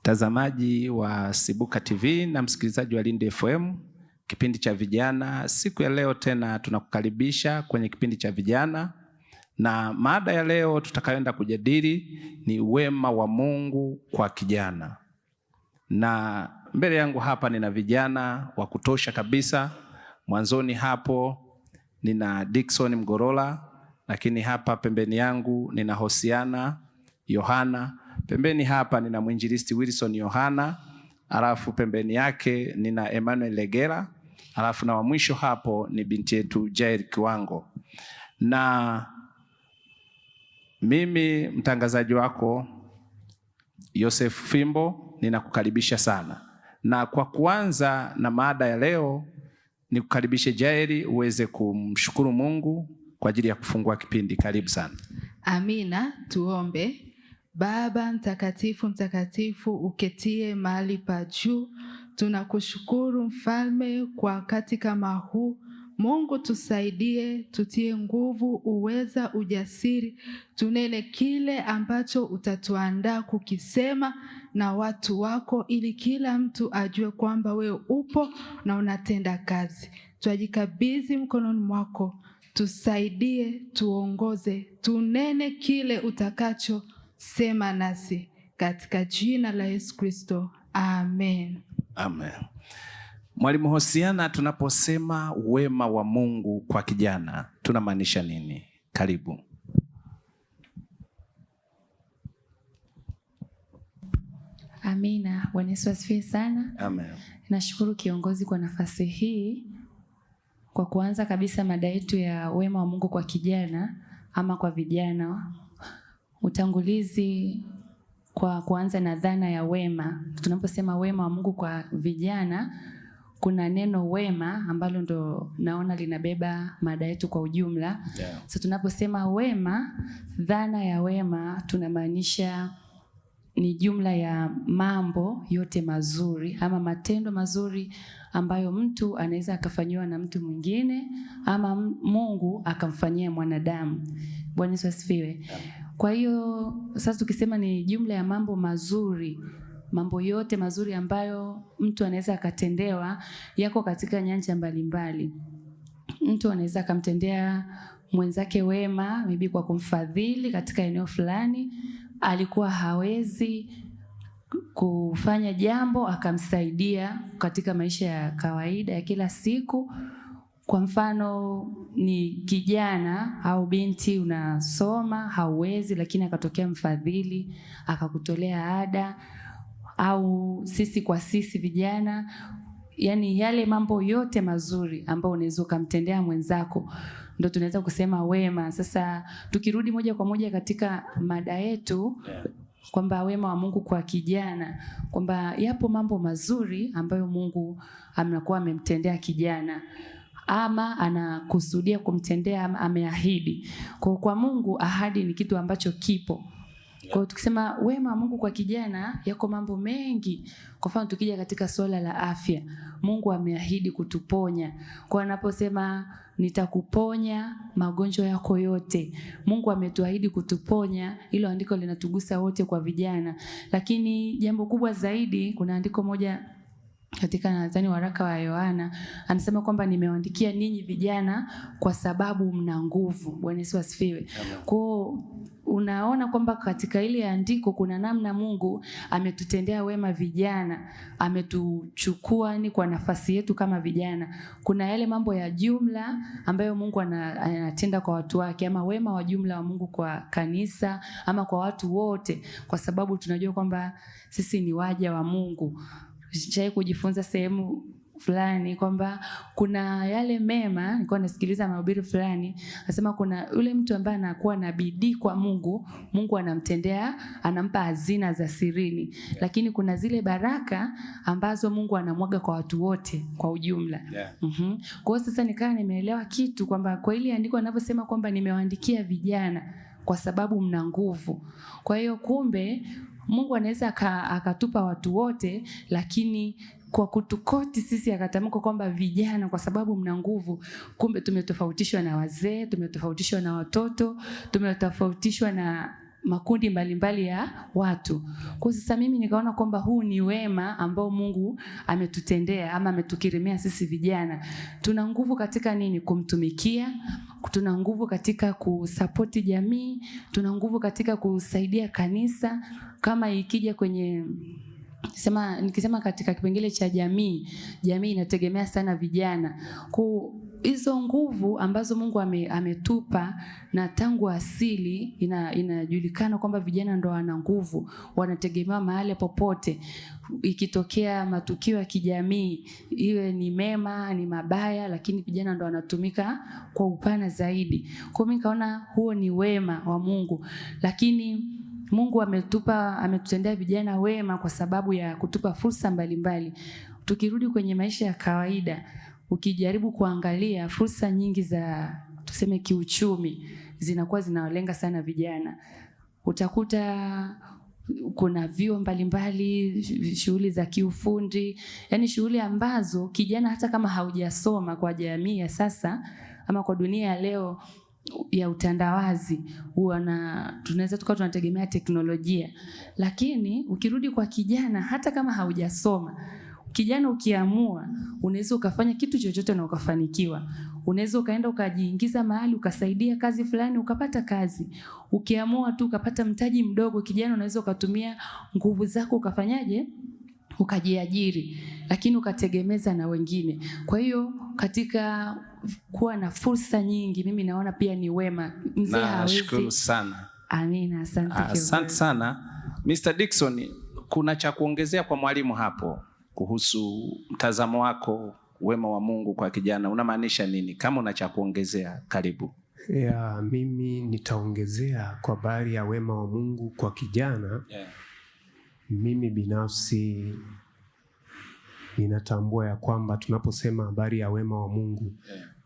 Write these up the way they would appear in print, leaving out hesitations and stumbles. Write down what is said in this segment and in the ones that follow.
Mtazamaji wa Sibuka TV na msikilizaji wa Lindi FM, kipindi cha vijana. Siku ya leo tena tunakukaribisha kwenye kipindi cha vijana, na mada ya leo tutakayoenda kujadili ni wema wa Mungu kwa kijana. Na mbele yangu hapa nina vijana wa kutosha kabisa. Mwanzoni hapo nina Dickson Mgorola, lakini hapa pembeni yangu nina Hosiana Yohana, pembeni hapa nina mwinjilisti Wilson Yohana, alafu pembeni yake nina Emmanuel Legera, alafu na wa mwisho hapo ni binti yetu Jair Kiwango. Na mimi mtangazaji wako Yosef Fimbo ninakukaribisha sana. Na kwa kuanza na mada ya leo, nikukaribishe Jairi uweze kumshukuru Mungu kwa ajili ya kufungua kipindi. Karibu sana. Amina. Tuombe. Baba mtakatifu, mtakatifu uketie mahali pa juu, tunakushukuru mfalme kwa wakati kama huu. Mungu tusaidie, tutie nguvu, uweza, ujasiri, tunene kile ambacho utatuandaa kukisema na watu wako, ili kila mtu ajue kwamba wewe upo na unatenda kazi. Twajikabidhi mkononi mwako, tusaidie, tuongoze, tunene kile utakacho sema nasi, katika jina la Yesu Kristo, amen. Amen. Mwalimu Hosiana, tunaposema wema wa Mungu kwa kijana tunamaanisha nini? Karibu. Amina. Bwana Yesu asifiwe sana. Amen. Nashukuru kiongozi kwa nafasi hii. Kwa kuanza kabisa mada yetu ya wema wa Mungu kwa kijana ama kwa vijana, utangulizi kwa kuanza na dhana ya wema. Tunaposema wema wa Mungu kwa vijana, kuna neno wema ambalo ndo naona linabeba mada yetu kwa ujumla. So tunaposema wema, dhana ya wema tunamaanisha ni jumla ya mambo yote mazuri ama matendo mazuri ambayo mtu anaweza akafanyiwa na mtu mwingine ama Mungu akamfanyia mwanadamu. Bwana Yesu asifiwe. Kwa hiyo sasa tukisema ni jumla ya mambo mazuri, mambo yote mazuri ambayo mtu anaweza akatendewa yako katika nyanja mbalimbali. Mtu anaweza akamtendea mwenzake wema, maybe kwa kumfadhili katika eneo fulani, alikuwa hawezi kufanya jambo akamsaidia katika maisha ya kawaida ya kila siku. Kwa mfano ni kijana au binti unasoma, hauwezi, lakini akatokea mfadhili akakutolea ada, au sisi kwa sisi vijana, yani yale mambo yote mazuri ambayo unaweza kumtendea mwenzako ndo tunaweza kusema wema. Sasa tukirudi moja kwa moja katika mada yetu kwamba wema wa Mungu kwa kijana, kwamba yapo mambo mazuri ambayo Mungu anakuwa amemtendea kijana ama anakusudia kumtendea ama ameahidi. Kwa Mungu ahadi ni kitu ambacho kipo. Kwa tukisema wema wa Mungu kwa kijana, yako mambo mengi. Kwa mfano tukija katika swala la afya, Mungu ameahidi kutuponya. Kwa anaposema nitakuponya magonjwa yako yote, Mungu ametuahidi kutuponya. Hilo andiko linatugusa wote kwa vijana. Lakini jambo kubwa zaidi, kuna andiko moja katika nadhani waraka wa Yohana anasema kwamba nimewaandikia ninyi vijana kwa sababu mna nguvu. Bwana Yesu asifiwe. Kwa unaona kwamba katika ile andiko kuna namna Mungu ametutendea wema vijana, ametuchukua ni kwa nafasi yetu kama vijana. Kuna yale mambo ya jumla ambayo Mungu anatenda kwa watu wake, ama wema wa jumla wa Mungu kwa kanisa ama kwa watu wote, kwa sababu tunajua kwamba sisi ni waja wa Mungu. Nishai kujifunza sehemu fulani kwamba kuna yale mema, nilikuwa nasikiliza mahubiri fulani, anasema kuna yule mtu ambaye anakuwa na bidii kwa Mungu, Mungu anamtendea, anampa hazina za sirini. Lakini kuna zile baraka ambazo Mungu anamwaga kwa watu wote kwa ujumla. Kwa hiyo sasa nikawa nimeelewa kitu kwamba kwa ile andiko anavyosema kwamba nimewaandikia vijana kwa sababu mna nguvu. Kwa hiyo kumbe Mungu anaweza akatupa watu wote, lakini kwa kutukoti sisi akatamka kwamba vijana kwa sababu mna nguvu. Kumbe tumetofautishwa na wazee, tumetofautishwa na watoto, tumetofautishwa na makundi mbalimbali ya watu. Kwa sasa mimi nikaona kwamba huu ni wema ambao Mungu ametutendea ama ametukirimia sisi vijana. Tuna nguvu katika nini? Kumtumikia. Tuna nguvu katika kusapoti jamii. Tuna nguvu katika kusaidia kanisa. Kama ikija kwenye nikisema katika kipengele cha jamii inategemea sana vijana. Kwa hizo nguvu ambazo Mungu ametupa, na tangu asili inajulikana kwamba vijana ndo wana nguvu, wanategemewa mahali popote. Ikitokea matukio ya kijamii, iwe ni mema ni mabaya, lakini vijana ndo wanatumika kwa upana zaidi. Kwa mimi nikaona huo ni wema wa Mungu, lakini Mungu ametutendea vijana wema kwa sababu ya kutupa fursa mbalimbali. Tukirudi kwenye maisha ya kawaida, ukijaribu kuangalia fursa nyingi za tuseme kiuchumi zinakuwa zinawalenga sana vijana. Utakuta kuna vyuo mbalimbali, shughuli za kiufundi, yani shughuli ambazo kijana hata kama haujasoma kwa jamii ya sasa ama kwa dunia ya leo ya utandawazi, tunaweza tukawa tunategemea teknolojia. Lakini ukirudi kwa kijana, hata kama haujasoma, kijana ukiamua, unaweza ukafanya kitu chochote na ukafanikiwa. Unaweza ukaenda ukajiingiza mahali ukasaidia kazi fulani ukapata kazi. Ukiamua tu ukapata mtaji mdogo, kijana unaweza ukatumia nguvu zako ukafanyaje? Ukajiajiri, lakini ukategemeza na wengine. Kwa hiyo katika kuwa na fursa nyingi, mimi naona pia ni wema. Mzee hawezi. Nashukuru sana. Amina, asante sana. Mr. Dickson, kuna cha kuongezea kwa mwalimu hapo kuhusu mtazamo wako wema wa Mungu kwa kijana, unamaanisha nini? Kama una cha kuongezea, karibu. Mimi nitaongezea kwa habari ya wema wa Mungu kwa kijana. Mimi binafsi ninatambua ya kwamba tunaposema habari ya wema wa Mungu,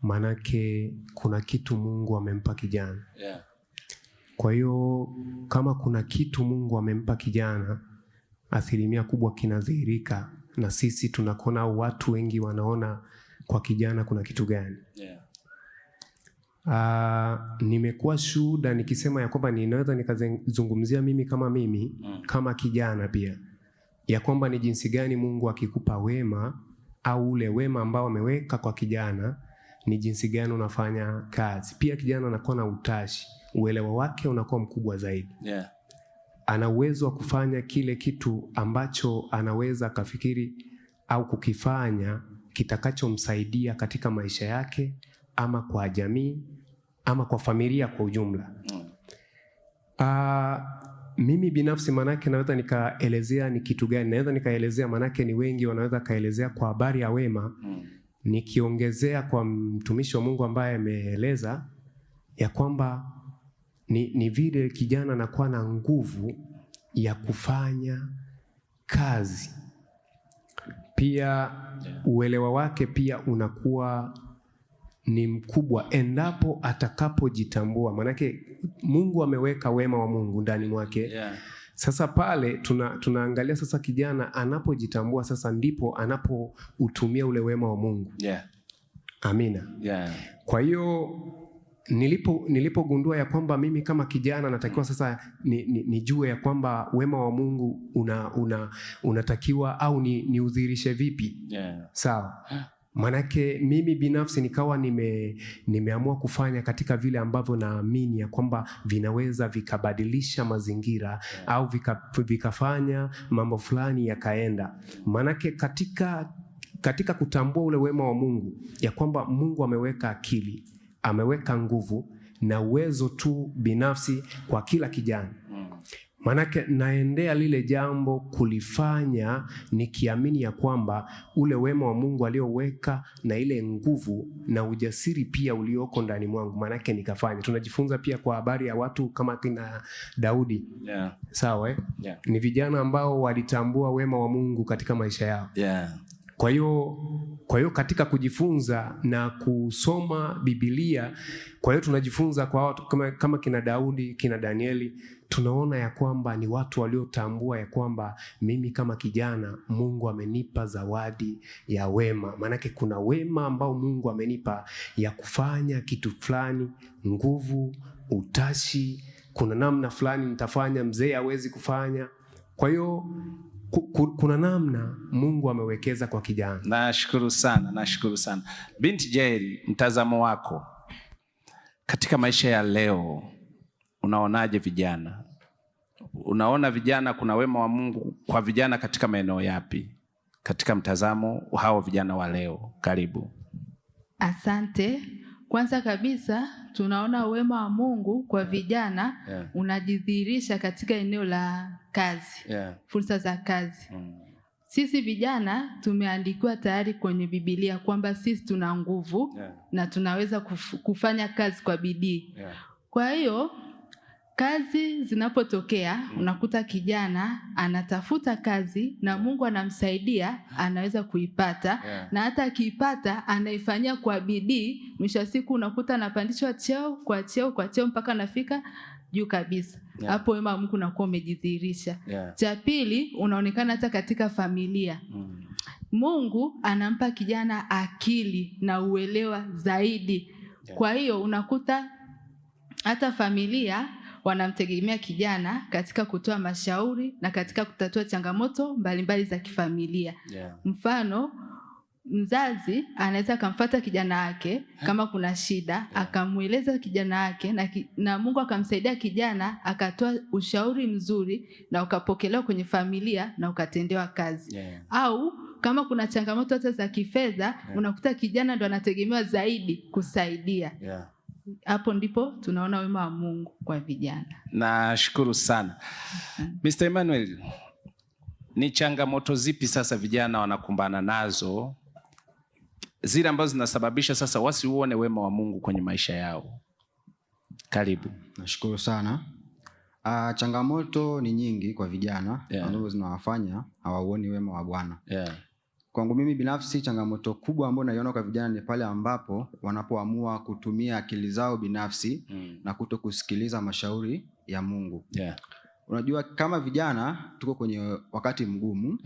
manake kuna kitu Mungu amempa kijana. Kwa hiyo kama kuna kitu Mungu amempa kijana, asilimia kubwa kinadhihirika, na sisi tunakona au watu wengi wanaona kwa kijana kuna kitu gani. Nimekuwa shuhuda nikisema ya kwamba ninaweza nikazungumzia mimi kama kijana pia, ya kwamba ni jinsi gani Mungu akikupa wema au ule wema ambao ameweka kwa kijana, ni jinsi gani unafanya kazi. Pia kijana anakuwa na utashi, uelewa wake unakuwa mkubwa zaidi. Ana uwezo wa kufanya kile kitu ambacho anaweza kafikiri au kukifanya kitakachomsaidia katika maisha yake, ama kwa jamii, ama kwa familia kwa ujumla. Mimi binafsi manake naweza nikaelezea ni kitu gani. Naweza nikaelezea manake ni wengi wanaweza kaelezea kwa habari ya wema. Nikiongezea kwa mtumishi wa Mungu ambaye ameeleza ya kwamba ni vile kijana anakuwa na nguvu ya kufanya kazi. Pia uelewa wake pia unakuwa ni mkubwa endapo atakapojitambua. Manake Mungu ameweka wema wa Mungu ndani mwake. Sasa pale tunaangalia sasa kijana anapojitambua, sasa ndipo anapoutumia ule wema wa Mungu. Amina. Kwa hiyo nilipogundua ya kwamba mimi kama kijana natakiwa sasa nijue ya kwamba wema wa Mungu unatakiwa au niudhihirishe vipi. Sawa. Manake mimi binafsi nikawa nimeamua kufanya katika vile ambavyo naamini ya kwamba vinaweza vikabadilisha mazingira au vikafanya mambo fulani yakaenda. Manake katika kutambua ule wema wa Mungu, ya kwamba Mungu ameweka akili, ameweka nguvu na uwezo tu binafsi kwa kila kijana. Manake naendea lile jambo kulifanya nikiamini ya kwamba ule wema wa Mungu alioweka na ile nguvu na ujasiri pia ulioko ndani mwangu, manake nikafanya. Tunajifunza pia kwa habari ya watu kama kina Daudi. Sawa ni vijana ambao walitambua wema wa Mungu katika maisha yao. Kwa hiyo katika kujifunza na kusoma Biblia, kwa hiyo tunajifunza kwa watu kama kina Daudi, kina Danieli. Tunaona ya kwamba ni watu waliotambua ya kwamba mimi kama kijana Mungu amenipa zawadi ya wema. Maanake kuna wema ambao Mungu amenipa ya kufanya kitu fulani, nguvu, utashi kuna namna fulani nitafanya, mzee hawezi kufanya. Kwa hiyo kuna namna Mungu amewekeza kwa kijana. Nashukuru sana. Binti Jael, mtazamo wako katika maisha ya leo, unaonaje vijana? Unaona vijana, kuna wema wa Mungu kwa vijana katika maeneo yapi katika mtazamo hao vijana wa leo? Karibu. Asante. Kwanza kabisa tunaona wema wa Mungu kwa vijana unajidhihirisha katika eneo la kazi, fursa za kazi. Sisi vijana tumeandikiwa tayari kwenye Biblia kwamba sisi tuna nguvu na tunaweza kufanya kazi kwa bidii. Kwa hiyo kazi zinapotokea, unakuta kijana anatafuta kazi na Mungu anamsaidia, anaweza kuipata. Na hata akiipata anaifanyia kwa bidii, mwisho wa siku unakuta anapandishwa cheo kwa cheo mpaka anafika juu kabisa. Hapo wema wa Mungu unakuwa umejidhihirisha. Cha pili, unaonekana hata katika familia. Mungu anampa kijana akili na uelewa zaidi. Kwa hiyo unakuta hata familia wanamtegemea kijana katika kutoa mashauri na katika kutatua changamoto mbalimbali za kifamilia. Mfano, mzazi anaweza kumfuata kijana wake kama kuna shida, akamueleza kijana wake na Mungu akamsaidia kijana akatoa ushauri mzuri na ukapokelewa kwenye familia na ukatendewa kazi. Au kama kuna changamoto hata za kifedha, unakuta kijana ndo anategemewa zaidi kusaidia. Hapo ndipo tunaona wema wa Mungu kwa vijana. Nashukuru sana. Mr. Emmanuel, ni changamoto zipi sasa vijana wanakumbana nazo, zile ambazo zinasababisha sasa wasiuone wema wa Mungu kwenye maisha yao? Karibu. Nashukuru sana. Changamoto ni nyingi kwa vijana ambazo zinawafanya hawauoni wema wa Bwana. Kwangu mimi binafsi, changamoto kubwa ambayo naiona kwa vijana ni pale ambapo wanapoamua kutumia akili zao binafsi na kutokusikiliza mashauri ya Mungu. Unajua, kama vijana tuko kwenye wakati mgumu,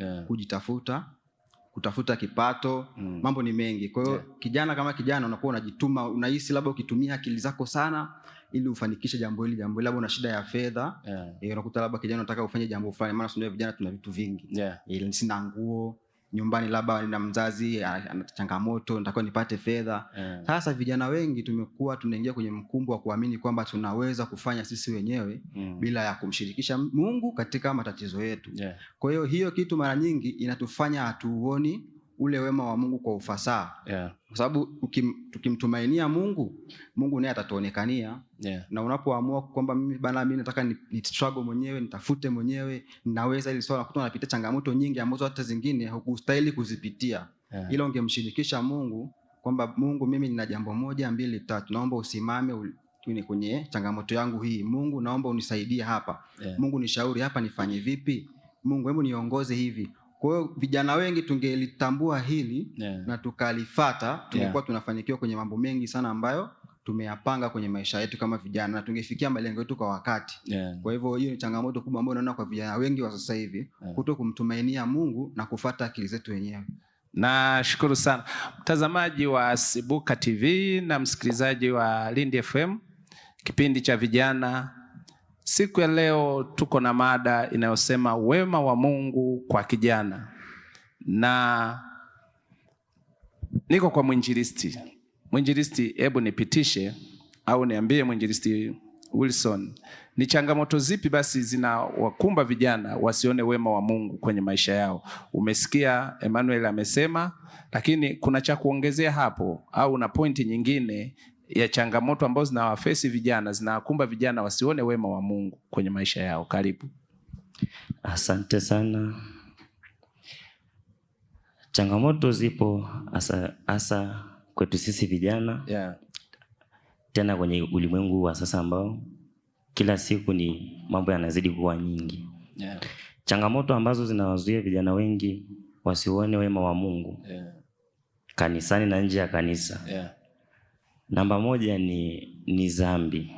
kutafuta kipato, mambo ni mengi. Kwa hiyo kijana kama kijana unakuwa unajituma, unahisi labda ukitumia akili zako sana ili ufanikishe jambo hili, labda una shida ya fedha, unakuta labda kijana unataka ufanye jambo fulani, maana tunajua vijana tuna vitu vingi. Ili sina nguo nyumbani, labda na mzazi ana changamoto, nataka nipate fedha. Sasa vijana wengi tumekuwa tunaingia kwenye mkumbo wa kuamini kwamba tunaweza kufanya sisi wenyewe bila ya kumshirikisha Mungu katika matatizo yetu. Kwa hiyo kitu mara nyingi inatufanya hatuoni ule wema wa Mungu kwa ufasaha. Kwa sababu tukimtumainia Mungu naye atatuonekania. Na unapoamua kwamba mimi nataka ni struggle mwenyewe, nitafute mwenyewe, ninaweza ili swala, kuto unapitia changamoto nyingi ambazo hata zingine hukustahili kuzipitia. Ila ungemshirikisha Mungu kwamba Mungu, mimi nina jambo 1, 2, 3, naomba usimame kwenye changamoto yangu hii. Mungu, naomba unisaidie hapa. Mungu, nishauri hapa nifanye vipi? Mungu, hebu niongoze hivi. Kwa hiyo vijana wengi tungelitambua hili na tukalifuata, tungekuwa tunafanikiwa kwenye mambo mengi sana ambayo tumeyapanga kwenye maisha yetu kama vijana, na tungefikia malengo yetu kwa wakati. Kwa hivyo hiyo ni changamoto kubwa ambayo naona kwa vijana wengi wa sasa hivi, kutokumtumainia Mungu na kufuata akili zetu wenyewe. Nashukuru sana mtazamaji wa Sibuka TV na msikilizaji wa Lindi FM, kipindi cha vijana. Siku ya leo tuko na mada inayosema wema wa Mungu kwa kijana, na niko kwa mwinjilisti. Mwinjilisti, hebu nipitishe au niambie mwinjilisti Wilson, ni changamoto zipi basi zinawakumba vijana wasione wema wa Mungu kwenye maisha yao? Umesikia Emmanuel amesema, lakini kuna cha kuongezea hapo au una pointi nyingine ya changamoto ambazo zinawafesi vijana, zinawakumba vijana wasione wema wa Mungu kwenye maisha yao? Karibu. Asante sana. Changamoto zipo hasa kwetu sisi vijana. Tena kwenye ulimwengu wa sasa ambao kila siku ni mambo yanazidi kuwa nyingi. Changamoto ambazo zinawazuia vijana wengi wasione wema wa Mungu kanisani na nje ya kanisa. Namba 1 ni dhambi.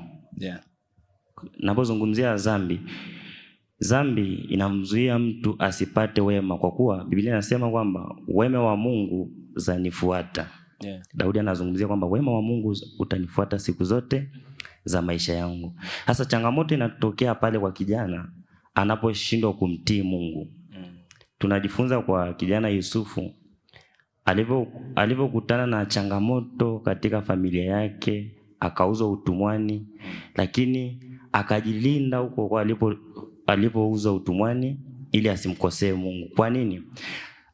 Napozungumzia dhambi inamzuia mtu asipate wema, kwa kuwa Biblia inasema kwamba wema wa Mungu zanifuata. Daudi anazungumzia kwamba wema wa Mungu utanifuata siku zote za maisha yangu. Sasa changamoto inatokea pale kwa kijana anaposhindwa kumtii Mungu. Tunajifunza kwa kijana Yusufu alivyokutana na changamoto katika familia yake, akauzwa utumwani, lakini akajilinda huko kwa alipouzwa utumwani ili asimkosee Mungu. Kwa nini?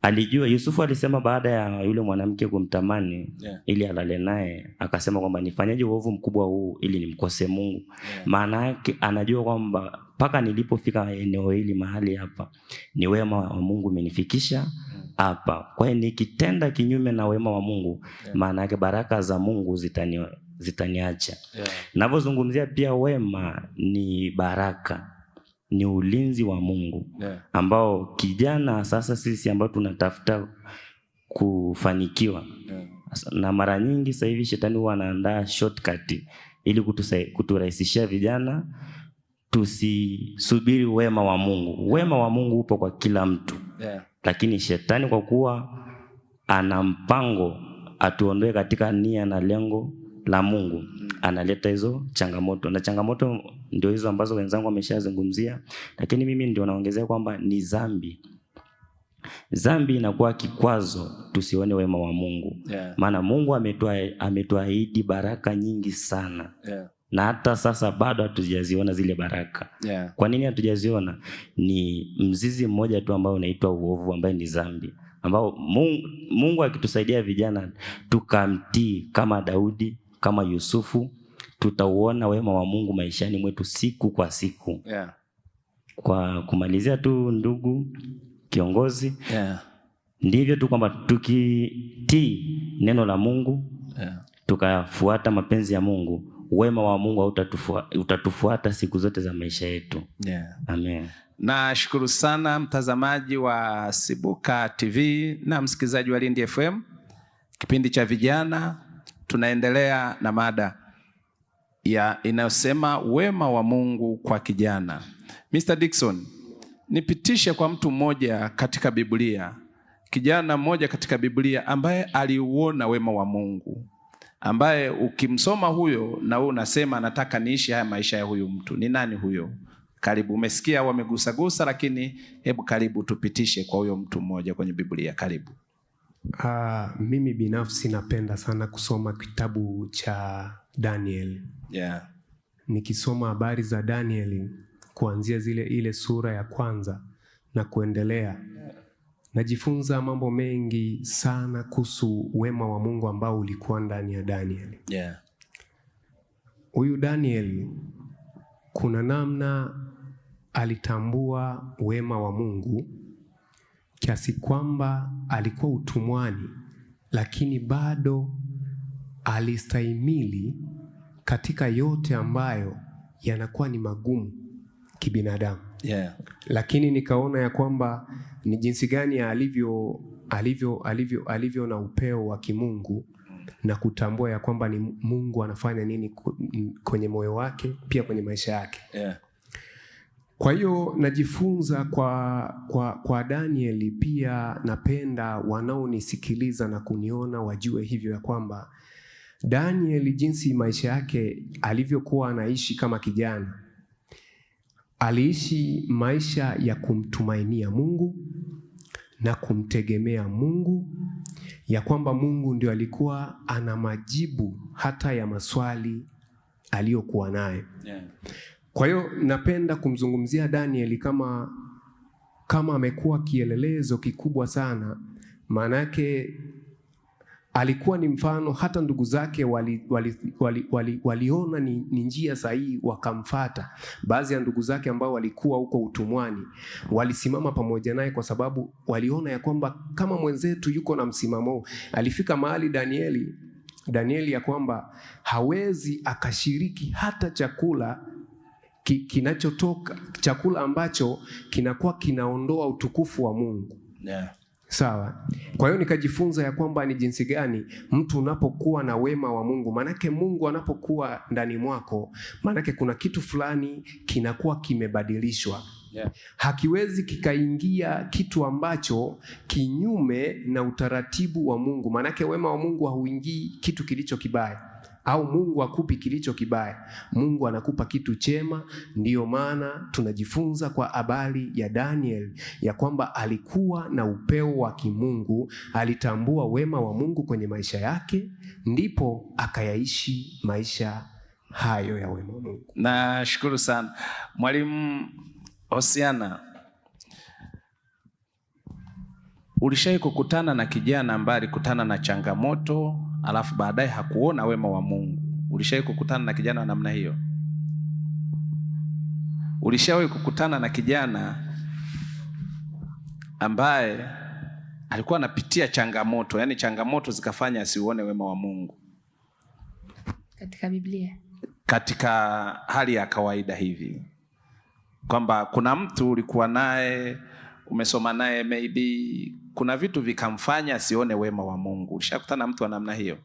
Alijua, Yusufu alisema baada ya yule mwanamke kumtamani ili alale naye, akasema kwamba nifanyaje uovu mkubwa huu ili nimkose Mungu. Maana yake anajua kwamba mpaka nilipofika eneo hili mahali hapa ni wema wa Mungu umenifikisha hapa. Kwa hiyo nikitenda kinyume na wema wa Mungu, maana yake baraka za Mungu zitaniacha. Ninavyozungumzia pia wema ni baraka, ni ulinzi wa Mungu ambao kijana sasa sisi ambao tunatafuta kufanikiwa. Na mara nyingi sasa hivi shetani huwa anaandaa shortcut ili kuturahisishia vijana tusisubiri wema wa Mungu. Wema wa Mungu upo kwa kila mtu. Lakini shetani kwa kuwa ana mpango atuondoe katika nia na lengo la Mungu, analeta hizo changamoto. Na changamoto ndio hizo ambazo wenzangu wameshazungumzia, lakini mimi ndio naongezea kwamba ni dhambi. Dhambi inakuwa kikwazo tusione wema wa Mungu. Maana Mungu ametuahidi baraka nyingi sana. Na hata sasa bado hatujaziona zile baraka. Kwa nini hatujaziona? Ni mzizi mmoja tu ambao unaitwa uovu, ambaye ni dhambi, ambao Mungu akitusaidia vijana tukamtii kama Daudi, kama Yusufu, tutauona wema wa Mungu maishani mwetu siku kwa siku. Kwa kumalizia tu, ndugu kiongozi, ndivyo tu kwamba tukitii neno la Mungu, tukafuata mapenzi ya Mungu, wema wa Mungu utatufuata siku zote za maisha yetu. Amen. Nashukuru sana mtazamaji wa Sibuka TV na msikilizaji wa Lindi FM. Kipindi cha vijana, tunaendelea na mada inayosema wema wa Mungu kwa kijana. Mr. Dickson, nipitishe kwa mtu mmoja katika Biblia, kijana mmoja katika Biblia ambaye aliuona wema wa Mungu, ambaye ukimsoma huyo na wewe unasema nataka niishi haya maisha ya huyu mtu. Ni nani huyo? Karibu. Umesikia wamegusagusa, lakini hebu karibu tupitishe kwa huyo mtu mmoja kwenye Biblia. Karibu. Mimi binafsi napenda sana kusoma kitabu cha Daniel. Nikisoma habari za Daniel kuanzia ile sura ya kwanza na kuendelea, najifunza mambo mengi sana kuhusu wema wa Mungu ambao ulikuwa ndani ya Daniel. Huyu Daniel kuna namna alitambua wema wa Mungu kiasi kwamba alikuwa utumwani, lakini bado alistahimili katika yote ambayo yanakuwa ni magumu kibinadamu. Lakini nikaona ya kwamba ni jinsi gani alivyo na upeo wa kimungu na kutambua ya kwamba ni Mungu anafanya nini kwenye moyo wake, pia kwenye maisha yake. Kwa hiyo najifunza kwa Danieli. Pia napenda wanaonisikiliza na kuniona wajue hivyo ya kwamba Danieli, jinsi maisha yake alivyokuwa anaishi kama kijana, aliishi maisha ya kumtumainia Mungu na kumtegemea Mungu, ya kwamba Mungu ndio alikuwa ana majibu hata ya maswali aliyokuwa nayo. Kwa hiyo napenda kumzungumzia Danieli kama amekuwa kielelezo kikubwa sana. Maana yake alikuwa ni mfano, hata ndugu zake waliona ni njia sahihi wakamfuata. Baadhi ya ndugu zake ambao walikuwa huko utumwani walisimama pamoja naye kwa sababu waliona ya kwamba kama mwenzetu yuko na msimamo. Alifika mahali Danieli ya kwamba hawezi akashiriki hata chakula kinachotoka, chakula ambacho kinakuwa kinaondoa utukufu wa Mungu. Sawa. Kwa hiyo nikajifunza ya kwamba ni jinsi gani mtu unapokuwa na wema wa Mungu, manake Mungu anapokuwa ndani mwako, manake kuna kitu fulani kinakuwa kimebadilishwa. Hakiwezi kikaingia kitu ambacho kinyume na utaratibu wa Mungu. Maanake wema wa Mungu hauingii kitu kilicho kibaya, au Mungu akupi kilicho kibaya. Mungu anakupa kitu chema. Ndiyo maana tunajifunza kwa habari ya Daniel ya kwamba alikuwa na upeo wa kimungu, alitambua wema wa Mungu kwenye maisha yake, ndipo akayaishi maisha hayo ya wema wa Mungu. Nashukuru sana Mwalimu Hosiana. Ulishawahi kukutana na kijana ambaye alikutana na changamoto alafu baadaye hakuona wema wa Mungu? Ulishawahi kukutana na kijana wa namna hiyo? Ulishawahi kukutana na kijana ambaye alikuwa anapitia changamoto, yani changamoto zikafanya asiuone wema wa Mungu? Katika Biblia, katika hali ya kawaida hivi, kwamba kuna mtu ulikuwa naye, umesoma naye, maybe kuna vitu vikamfanya asione wema wa Mungu. Ulishakutana na mtu wa namna hiyo?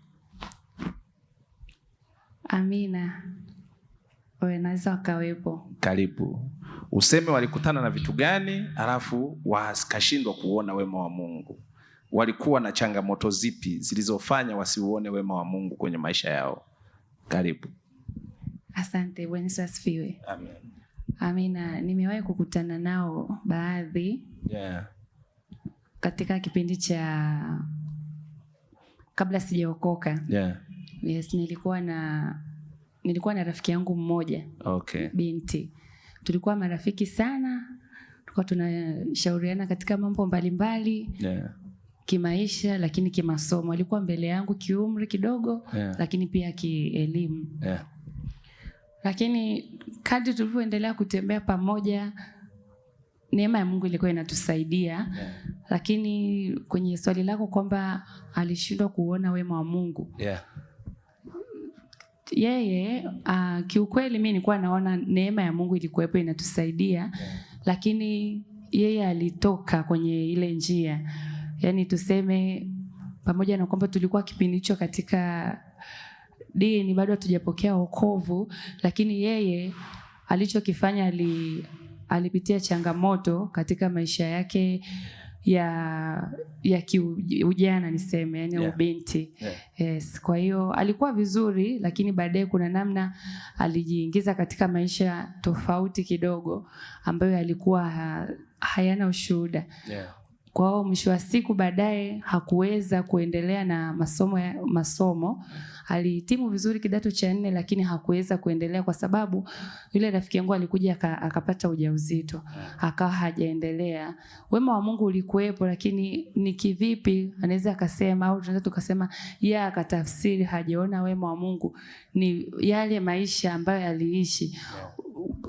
Amina. Wanaweza wakawepo. Karibu useme walikutana na vitu gani, alafu wakashindwa kuona wema wa Mungu. Walikuwa na changamoto zipi zilizofanya wasiuone wema wa Mungu kwenye maisha yao? Karibu. Asante. Bwana Yesu asifiwe. Amen. Amina. Nimewahi kukutana nao baadhi katika kipindi cha kabla sijaokoka. Yes, nilikuwa na rafiki yangu mmoja. Binti. Tulikuwa marafiki sana. Tulikuwa tunashauriana katika mambo mbalimbali. Kimaisha lakini kimasomo. Alikuwa mbele yangu kiumri kidogo, lakini pia kielimu. Lakini kadri tulivyoendelea kutembea pamoja, neema ya Mungu ilikuwa inatusaidia. Lakini kwenye swali lako kwamba alishindwa kuona wema wa Mungu. Yeye kiukweli mimi nilikuwa naona neema ya Mungu ilikuwepo inatusaidia. Lakini yeye alitoka kwenye ile njia. Yaani tuseme pamoja na kwamba tulikuwa kipindi hicho katika dini bado hatujapokea wokovu, lakini yeye alichokifanya alipitia changamoto katika maisha yake ya kiujana niseme, yani ubinti. Yes, kwa hiyo alikuwa vizuri, lakini baadaye kuna namna alijiingiza katika maisha tofauti kidogo ambayo alikuwa hayana ushuhuda. Kwa hiyo mwisho wa siku baadaye hakuweza kuendelea na masomo. Alihitimu vizuri kidato cha 4, lakini hakuweza kuendelea kwa sababu yule rafiki yangu alikuja akapata ujauzito, akawa hajaendelea. Wema wa Mungu ulikuwepo, lakini ni kivipi anaweza akasema, au tunaweza tukasema yeye akatafsiri hajaona wema wa Mungu ni yale maisha ambayo aliishi.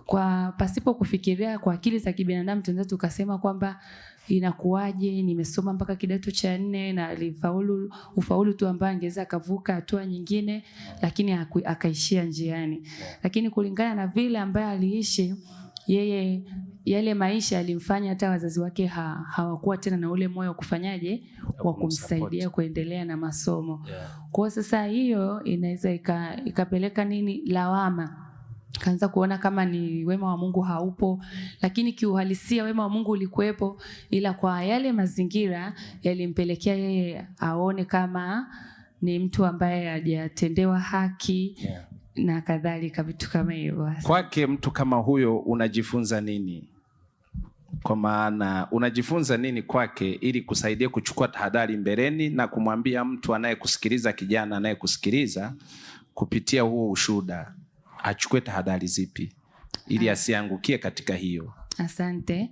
Kwa pasipo kufikiria kwa akili za kibinadamu tunaweza tukasema kwamba inakuwaje nimesoma mpaka kidato cha 4 na alifaulu ufaulu tu ambao angeweza akavuka hatua nyingine, lakini akaishia njiani. Lakini kulingana na vile ambaye aliishi yeye, yale maisha alimfanya hata wazazi wake hawakuwa tena na ule moyo wa kufanyaje, wa kumsaidia kuendelea na masomo. Kwa sasa hiyo inaweza ikapeleka lawama. Kaanza kuona kama ni wema wa Mungu haupo, lakini kiuhalisia wema wa Mungu ulikuwepo, ila kwa yale mazingira yalimpelekea yeye aone kama ni mtu ambaye hajatendewa haki na kadhalika, vitu kama hivyo. Kwake mtu kama huyo unajifunza nini? Kwa maana unajifunza nini kwake ili kusaidia kuchukua tahadhari mbeleni na kumwambia mtu anayekusikiliza, kijana anayekusikiliza kupitia huo ushuhuda, achukue tahadhari zipi ili asiangukie katika hiyo? Asante.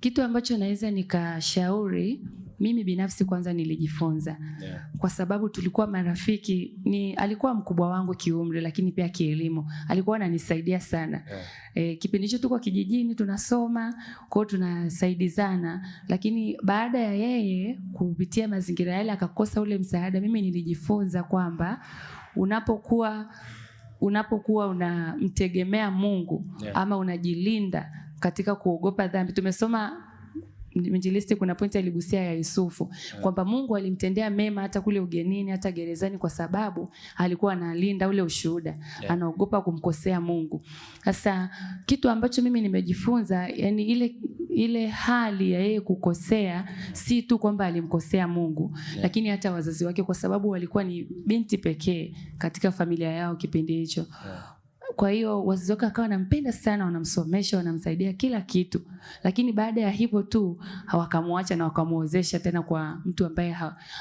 Kitu ambacho naweza nikashauri, mimi binafsi kwanza nilijifunza. Kwa sababu tulikuwa marafiki, alikuwa mkubwa wangu kiumri lakini pia kielimu. Alikuwa ananisaidia sana. Kipindi hicho tuko kijijini tunasoma, kwa hiyo tunasaidizana, lakini baada ya yeye kupitia mazingira yale akakosa ule msaada, mimi nilijifunza kwamba unapokuwa unamtegemea Mungu ama unajilinda katika kuogopa dhambi. Tumesoma mwinjilisti kuna pointi aligusia ya Yusufu kwamba Mungu alimtendea mema hata kule ugenini, hata gerezani, kwa sababu alikuwa analinda ule ushuhuda, anaogopa kumkosea Mungu. Sasa kitu ambacho mimi nimejifunza, yani ile hali ya yeye kukosea si tu kwamba alimkosea Mungu, lakini hata wazazi wake, kwa sababu walikuwa ni binti pekee katika familia yao kipindi hicho. Kwa hiyo wazazi wake akawa wanampenda sana, wanamsomesha, wanamsaidia kila kitu. Lakini baada ya hivyo tu hawakamwacha na wakamuozesha tena kwa mtu ambaye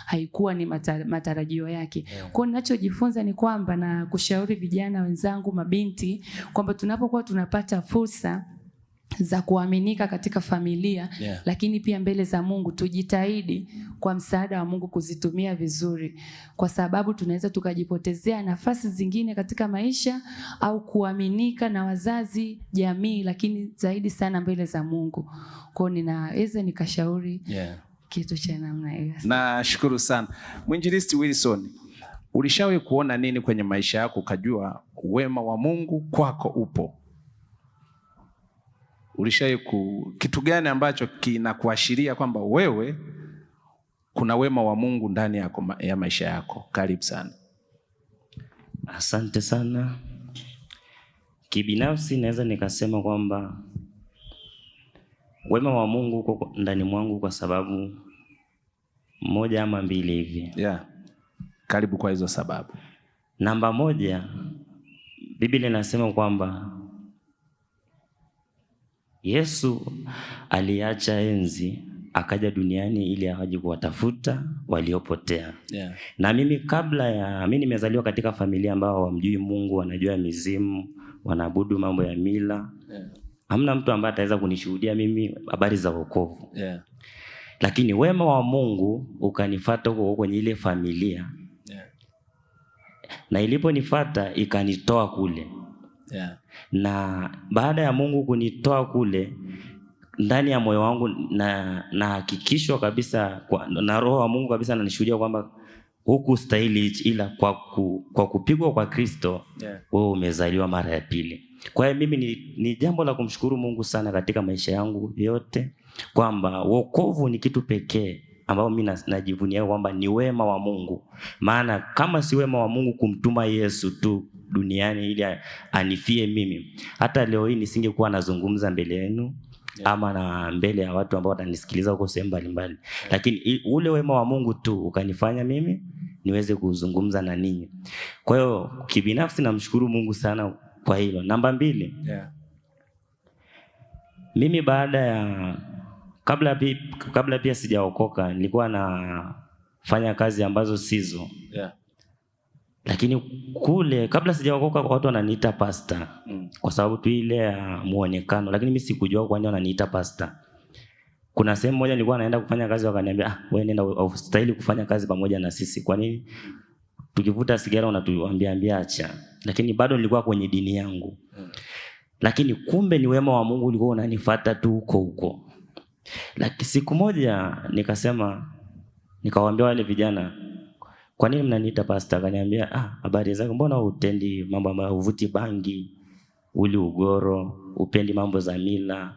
haikuwa ni matarajio yake. Kwa hiyo ninachojifunza ni kwamba, na kushauri vijana wenzangu, mabinti, kwamba tunapokuwa tunapata fursa za kuaminika katika familia, lakini pia mbele za Mungu, tujitahidi kwa msaada wa Mungu kuzitumia vizuri, kwa sababu tunaweza tukajipotezea nafasi zingine katika maisha au kuaminika na wazazi, jamii, lakini zaidi sana mbele za Mungu. Kwa hiyo ninaweza nikashauri kitu cha namna hiyo. Nashukuru sana. Mwinjilisti Wilson, ulishawahi kuona nini kwenye maisha yako ukajua wema wa Mungu kwako upo? Ulishawahi kitu gani ambacho kinakuashiria kwamba wewe kuna wema wa Mungu ndani yako ya maisha yako? Karibu sana. Asante sana. Kibinafsi naweza nikasema kwamba wema wa Mungu uko ndani mwangu kwa sababu moja ama mbili hivi. Karibu kwa hizo sababu. Namba moja, Biblia inasema kwamba Yesu aliacha enzi akaja duniani ili aje kuwatafuta waliopotea. Na mimi mimi nimezaliwa katika familia ambao hawamjui Mungu, wanajua mizimu, wanaabudu mambo ya mila. Hamna mtu ambaye ataweza kunishuhudia mimi habari za wokovu. Lakini wema wa Mungu ukanifuata huko kwenye ile familia. Na iliponifuata ikanitoa kule. Na baada ya Mungu kunitoa kule, ndani ya moyo wangu na hakikishwa kabisa na Roho wa Mungu kabisa ananishuhudia kwamba huku stahili, ila kwa kupigwa kwa Kristo wewe umezaliwa mara ya pili. Kwa hiyo mimi ni jambo la kumshukuru Mungu sana katika maisha yangu yote, kwamba wokovu ni kitu pekee ambao mimi najivunia kwamba ni wema wa Mungu. Maana kama si wema wa Mungu kumtuma Yesu tu duniani ili anifie mimi, hata leo hii nisingekuwa nazungumza mbele yenu ama na mbele ya watu ambao watanisikiliza huko sehemu mbalimbali. Lakini ule wema wa Mungu tu ukanifanya mimi niweze kuzungumza na ninyi. Kwa hiyo kibinafsi namshukuru Mungu sana kwa hilo. Namba mbili, mimi baada ya kabla pia sijaokoka nilikuwa nafanya kazi ambazo sizo. Lakini kule kabla sijaokoka watu wananiita pastor kwa sababu tu ile ya muonekano, lakini mimi sikujua kwa nini wananiita pastor. Kuna sehemu moja nilikuwa naenda kufanya kazi, wakaniambia wewe nenda, ustahili kufanya kazi pamoja na sisi. Kwa nini? Tukivuta sigara unatuambia acha. Lakini bado nilikuwa kwenye dini yangu. Lakini kumbe ni wema wa Mungu ulikuwa unanifuata tu huko. Lakini siku moja nikawaambia wale vijana, kwa nini mnaniita pastor? Akaniambia habari zako, mbona utendi mambo ambayo, uvuti bangi, uli ugoro, upendi mambo za mila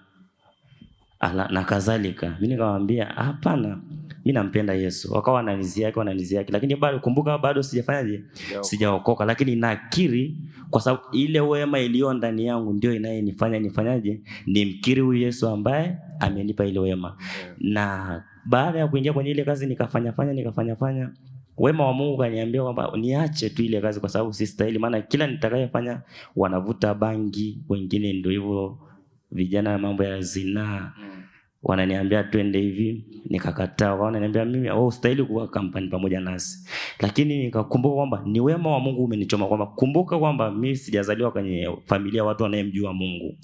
na kadhalika. Mimi nikamwambia hapana, mimi nampenda Yesu. Wakawa wananizia yake, lakini bado sijafanyaje, sijaokoka. Lakini nakiri kwa sababu ile wema iliyo ndani yangu ndio inayenifanya nifanyaje, nimkiri huyu Yesu ambaye amenipa ile wema. Na baada ya kuingia kwenye ile kazi nikafanya wema wa Mungu kaniambia kwamba niache tu ile kazi kwa sababu sistahili. Maana kila nitakayofanya wanavuta bangi, wengine ndio hivyo vijana mambo ya zinaa, wananiambia twende hivi, nikakataa. Wananiambia mimi ustahili kuwa kampani pamoja nasi. Lakini nikakumbuka kwamba ni wema wa Mungu umenichoma, kwamba kumbuka kwamba mimi sijazaliwa kwenye familia watu wanayemjua Mungu.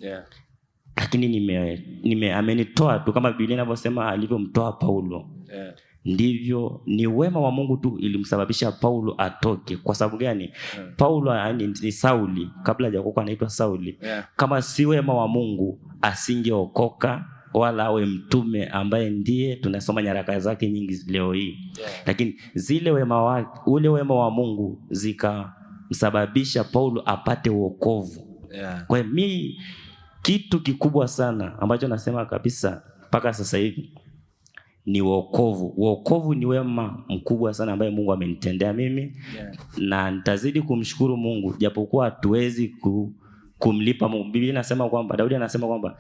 Lakini amenitoa tu kama Biblia inavyosema alivyomtoa Paulo. Ndivyo ni wema wa Mungu tu ilimsababisha Paulo atoke. Kwa sababu gani? Paulo ni Sauli, kabla hajaokoka anaitwa Sauli. Kama si wema wa Mungu asingeokoka wala awe mtume ambaye ndiye tunasoma nyaraka zake nyingi leo hii. Lakini ule wema wa Mungu zikamsababisha Paulo apate wokovu. Kwa hiyo kitu kikubwa sana ambacho nasema kabisa mpaka sasa hivi, ni wokovu. Wokovu ni wema mkubwa sana ambaye Mungu amenitendea mimi. Na nitazidi kumshukuru Mungu japokuwa hatuwezi kumlipa Mungu. Biblia inasema kwamba, Daudi anasema kwamba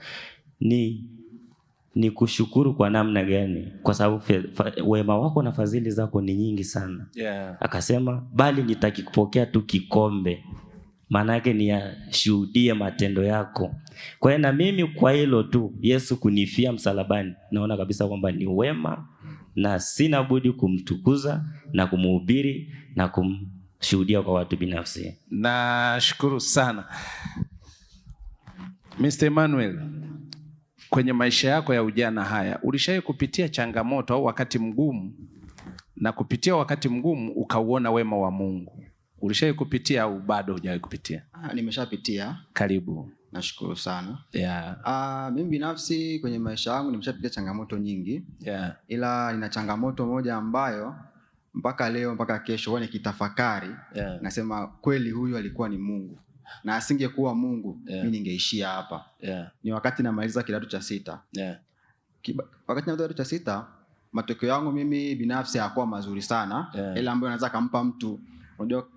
ni kushukuru kwa namna gani? Kwa sababu wema wako na fadhili zako ni nyingi sana. Akasema bali nitakipokea tu kikombe. Maana yake ni yashuhudie matendo yako. Kwa hiyo na mimi kwa hilo tu Yesu kunifia msalabani, naona kabisa kwamba ni wema na sina budi kumtukuza na kumhubiri na kumshuhudia kwa watu binafsi. Nashukuru sana. Mr. Emmanuel, kwenye maisha yako ya ujana haya, ulishawahi kupitia changamoto au wakati mgumu, na kupitia wakati mgumu ukauona wema wa Mungu? Ulishawahi kupitia au bado hujawahi kupitia? Nimeshapitia. Karibu. Nashukuru sana. Mimi binafsi kwenye maisha yangu nimeshapitia changamoto nyingi. Ila nina changamoto moja ambayo mpaka leo, mpaka kesho huwa nikitafakari, nasema kweli huyu alikuwa ni Mungu. Na asingekuwa Mungu, mimi ningeishia hapa. Ni wakati namaliza kidato cha 6. Wakati namaliza kidato cha 6, matokeo yangu mimi binafsi hayakuwa mazuri sana. Ile ambayo naweza kumpa mtu, unajua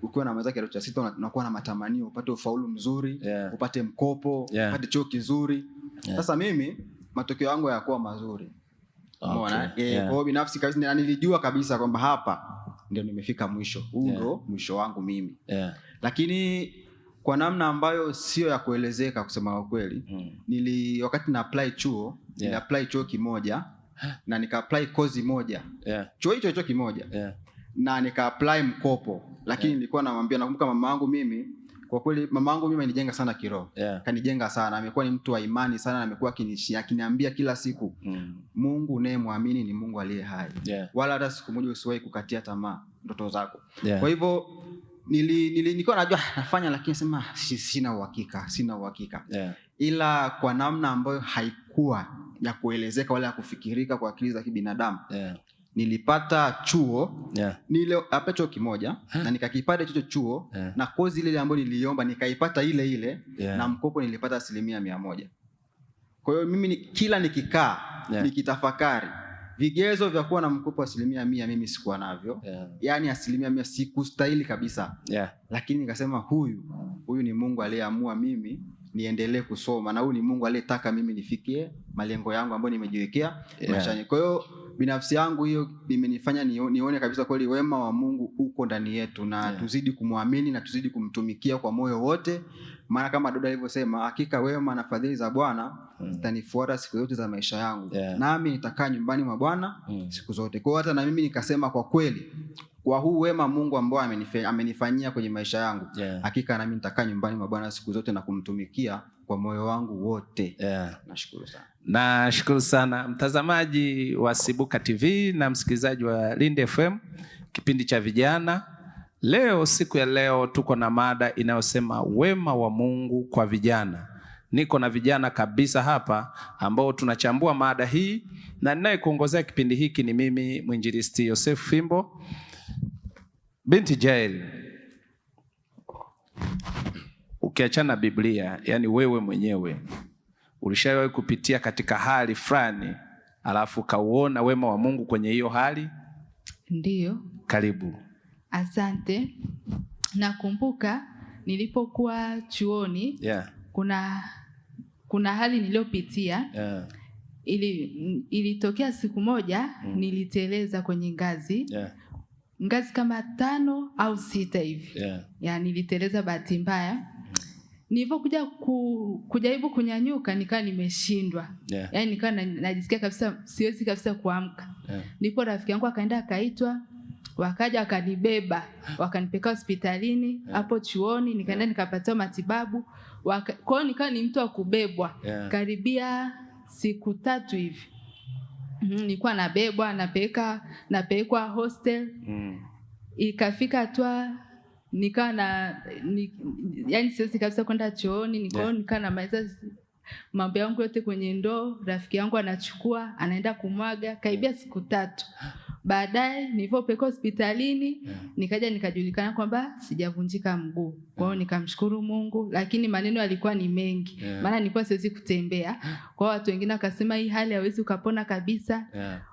ukiwa na kidato cha 6 unakuwa na matamanio upate ufaulu mzuri, upate mkopo, upate chuo kizuri. Sasa mimi matokeo yangu hayakuwa mazuri. Umeona? Kwa binafsi kabisa nilijua kabisa kwamba hapa ndio nimefika mwisho. Huu ndio mwisho wangu mimi. Lakini kwa namna ambayo sio ya kuelezeka kusema ukweli, wakati na apply chuo, nili apply chuo kimoja na nika apply kozi moja. Chuo hicho kimoja. Na nika apply mkopo. Lakini nilikuwa nakumbuka mama yangu mimi, kwa kweli mama yangu mimi anijenga sana kiroho. Kanijenga sana, amekuwa ni mtu wa imani sana, na amekuwa akiniambia kila siku, Mungu unayemwamini ni Mungu aliye hai. Wala hata siku moja usiwahi kukatia tamaa ndoto zako. Kwa hivyo nilikuwa najua nafanya, lakini sema sina uhakika. Ila kwa namna ambayo haikuwa ya kuelezeka wala ya kufikirika kwa akili za kibinadamu, nilipata chuo, chuo kimoja, na nikakipata hicho chuo, na kozi ile ambayo niliomba nikaipata ile, na mkopo nilipata 100%. Kwa hiyo mimi kila nikikaa, nikitafakari, vigezo vya kuwa na mkopo wa 100% mimi sikuwa navyo. Yaani 100% sikustahili kabisa. Lakini nikasema huyu ni Mungu aliyeamua mimi niendelee kusoma, na huyu ni Mungu aliyetaka mimi nifikie malengo yangu ambayo nimejiwekea maishani. Kwa hiyo binafsi yangu hiyo imenifanya nione kabisa kweli wema wa Mungu uko ndani yetu, na tuzidi kumwamini na tuzidi kumtumikia kwa moyo wote. Maana kama Daudi alivyosema, hakika wema na fadhili za Bwana zitanifuata siku zote za maisha yangu, nami nitakaa nyumbani mwa Bwana siku zote. Kwa hiyo hata na mimi nikasema kwa kweli, kwa huu wema Mungu ambao amenifanyia kwenye maisha yangu, hakika na mimi nitakaa nyumbani mwa Bwana siku zote na kumtumikia kwa moyo wangu wote. Nashukuru sana. Nashukuru sana mtazamaji wa Sibuka TV na msikilizaji wa Lindi FM, kipindi cha vijana. Leo, siku ya leo, tuko na mada inayosema wema wa Mungu kwa vijana. Niko na vijana kabisa hapa ambao tunachambua mada hii, na ninayekuongozea kipindi hiki ni mimi mwinjilisti Yosef Fimbo binti Jael. Ukiachana Biblia, yani wewe mwenyewe ulishawahi kupitia katika hali fulani alafu kauona wema wa Mungu kwenye hiyo hali? Ndiyo. Karibu. Asante. Nakumbuka nilipokuwa chuoni, kuna hali niliyopitia. Ilitokea siku moja niliteleza kwenye ngazi. Ngazi kama 5 au 6 hivi. Yani niliteleza bahati mbaya. Nilipokuja kujaribu kunyanyuka nikawa nimeshindwa. Yani nikawa najisikia kabisa siwezi kabisa kuamka. Ndipo rafiki yangu akaenda akaitwa, wakaja wakanibeba, wakanipeleka hospitalini hapo chuoni, nikaenda nikapata matibabu. Kwa hiyo nikawa ni mtu wa kubebwa. Karibia siku 3 hivi. Nilikuwa nabebwa, napelekwa hostel. Ikafika hatua nikawa yani siwezi kabisa kwenda chooni. Nikawa namaliza mambo yangu yote kwenye ndoo, rafiki yangu anachukua anaenda kumwaga. Karibia siku 3. Baadaye nilipopelekwa hospitalini nikaja nikajulikana kwamba sijavunjika mguu. Kwa hiyo nikamshukuru Mungu, lakini maneno yalikuwa ni mengi. Maana nilikuwa siwezi kutembea. Kwa hiyo watu wengine wakasema hii hali haiwezi ukapona kabisa.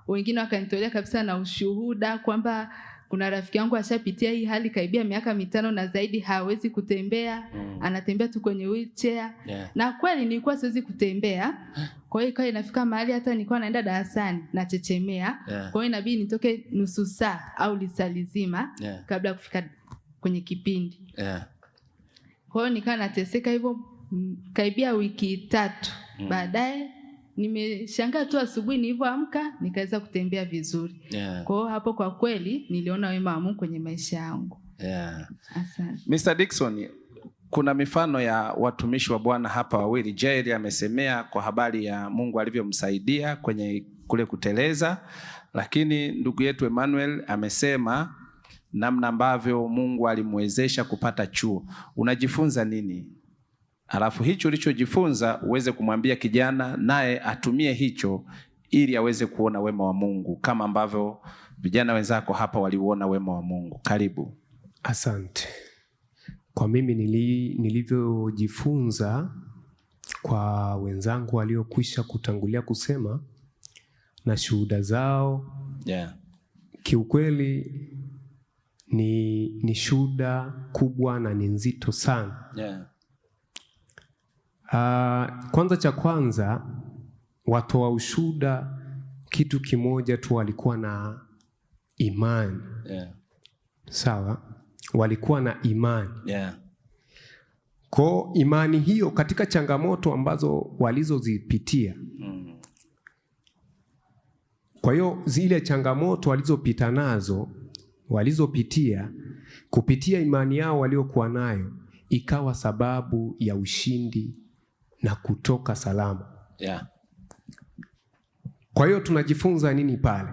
Wengine wakanitolea kabisa na ushuhuda kwamba kuna rafiki yangu ashapitia hii hali karibia miaka 5 na zaidi, hawezi kutembea, anatembea tu kwenye wheelchair. Na kweli nilikuwa siwezi kutembea. Kwa hiyo ikawa inafika mahali hata nilikuwa naenda darasani nachechemea. Kwa hiyo inabidi nitoke nusu saa au lisaa lizima kabla ya kufika kwenye kipindi. Kwa hiyo nikawa nateseka hivyo karibia wiki 3. Baadaye nimeshangaa tu asubuhi nilipoamka nikaweza kutembea vizuri. Kwa hiyo hapo kwa kweli niliona wema wa Mungu kwenye maisha yangu. Asante. Mr. Dickson, kuna mifano ya watumishi wa Bwana hapa wawili. Jael amesemea kwa habari ya Mungu alivyomsaidia kwenye kule kuteleza, lakini ndugu yetu Emmanuel amesema namna ambavyo Mungu alimwezesha kupata chuo. Unajifunza nini? Alafu hicho ulichojifunza uweze kumwambia kijana naye atumie hicho ili aweze kuona wema wa Mungu kama ambavyo vijana wenzako hapa waliuona wema wa Mungu. Karibu. Asante. Kwa mimi nilivyojifunza kwa wenzangu waliokwisha kutangulia kusema na shuhuda zao, kiukweli ni shuhuda kubwa na ni nzito sana. Kwanza cha kwanza, watoa ushuhuda kitu kimoja tu, walikuwa na imani. Sawa? Walikuwa na imani. Kwa imani hiyo katika changamoto ambazo walizozipitia. Kwa hiyo zile changamoto walizopita nazo, walizopitia, kupitia imani yao waliokuwa nayo ikawa sababu ya ushindi na kutoka salama. Kwa hiyo tunajifunza nini pale?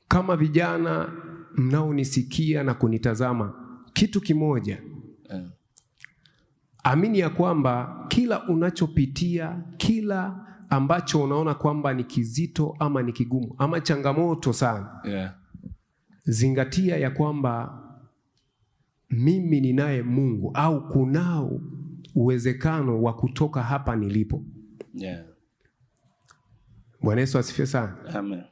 Kama vijana mnaonisikia na kunitazama, kitu kimoja, amini ya kwamba kila unachopitia, kila ambacho unaona kwamba ni kizito ama ni kigumu ama changamoto sana, zingatia ya kwamba mimi ninaye Mungu, au kunao uwezekano wa kutoka hapa nilipo. Bwana Yesu asifiwe sana. Amen.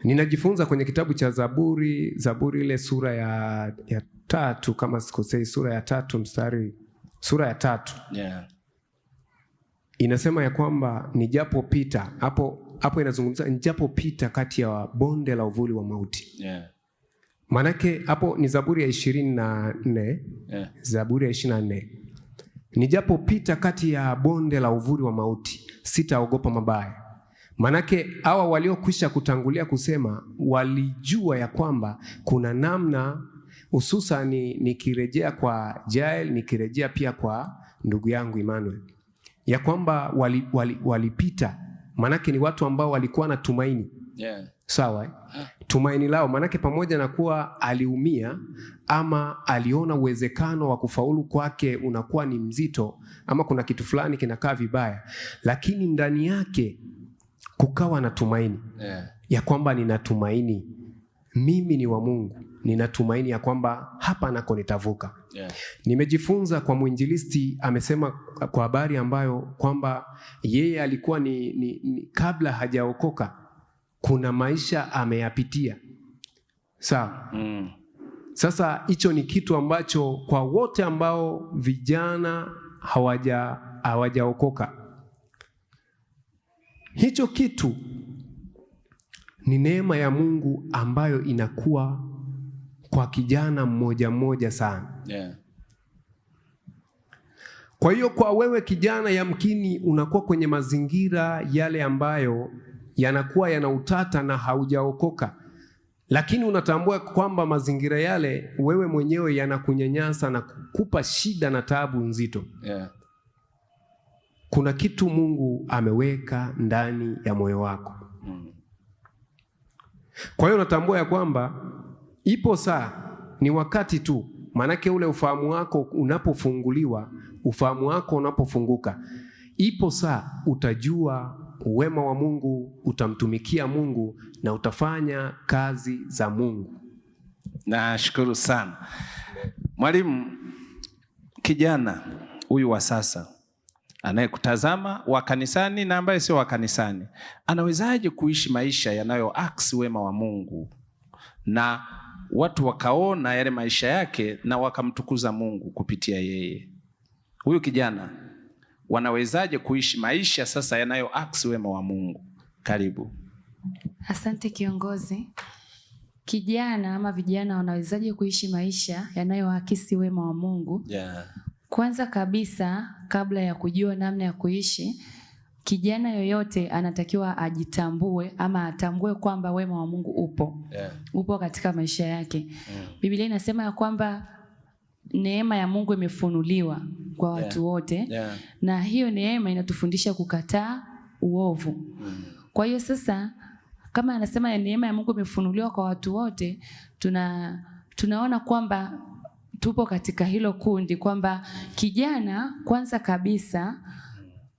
Ninajifunza kwenye kitabu cha Zaburi ile sura ya 3 kama sikosei, sura ya 3 sura ya 3. Inasema ya kwamba nijapopita, hapo inazungumza nijapopita kati ya bonde la uvuli wa mauti. Manake hapo ni Zaburi ya 24. Zaburi ya 24. Nijapopita kati ya bonde la uvuli wa mauti, sitaogopa mabaya. Manake hawa waliokwisha kutangulia kusema walijua ya kwamba kuna namna, hususan nikirejea kwa Jael, nikirejea pia kwa ndugu yangu Emmanuel, ya kwamba walipita. Manake ni watu ambao walikuwa na tumaini. Sawa? Tumaini lao, manake pamoja na kuwa aliumia ama aliona uwezekano wa kufaulu kwake unakuwa ni mzito, ama kuna kitu fulani kinakaa vibaya, lakini ndani yake kukawa na tumaini. Ya kwamba ninatumaini mimi ni wa Mungu, ninatumaini ya kwamba hapa nako nitavuka. Nimejifunza kwa mwinjilisti, amesema kwa habari ambayo kwamba yeye alikuwa ni kabla hajaokoka kuna maisha ameyapitia. Sawa? Sasa hicho ni kitu ambacho kwa wote ambao vijana hawajaokoka, hicho kitu ni neema ya Mungu ambayo inakuwa kwa kijana mmoja mmoja sana. Kwa hiyo kwa wewe kijana, yamkini unakuwa kwenye mazingira yale ambayo yanakuwa yana utata na haujaokoka, lakini unatambua kwamba mazingira yale wewe mwenyewe yanakunyanyasa na kukupa shida na taabu nzito. Kuna kitu Mungu ameweka ndani ya moyo wako. Kwa hiyo unatambua ya kwamba ipo saa, ni wakati tu. Manake ule ufahamu wako unapofunguliwa, ufahamu wako unapofunguka, ipo saa utajua wema wa Mungu, utamtumikia Mungu na utafanya kazi za Mungu. Nashukuru sana. Mwalimu, kijana huyu wa sasa anayekutazama, wa kanisani na ambaye sio wa kanisani, anawezaje kuishi maisha yanayoaksi wema wa Mungu na watu wakaona yale maisha yake na wakamtukuza Mungu kupitia yeye? Huyu kijana wanawezaje kuishi maisha sasa yanayoaksi wema wa Mungu? Karibu. Asante kiongozi. Kijana ama vijana wanawezaje kuishi maisha yanayoakisi wema wa Mungu? Kwanza kabisa, kabla ya kujua namna ya kuishi, kijana yoyote anatakiwa ajitambue ama atambue kwamba wema wa Mungu upo katika maisha yake. Biblia inasema ya kwamba neema ya Mungu imefunuliwa kwa watu wote, na hiyo neema inatufundisha kukataa uovu. Kwa hiyo sasa, kama anasema neema ya Mungu imefunuliwa kwa watu wote, tunaona kwamba tupo katika hilo kundi, kwamba kijana kwanza kabisa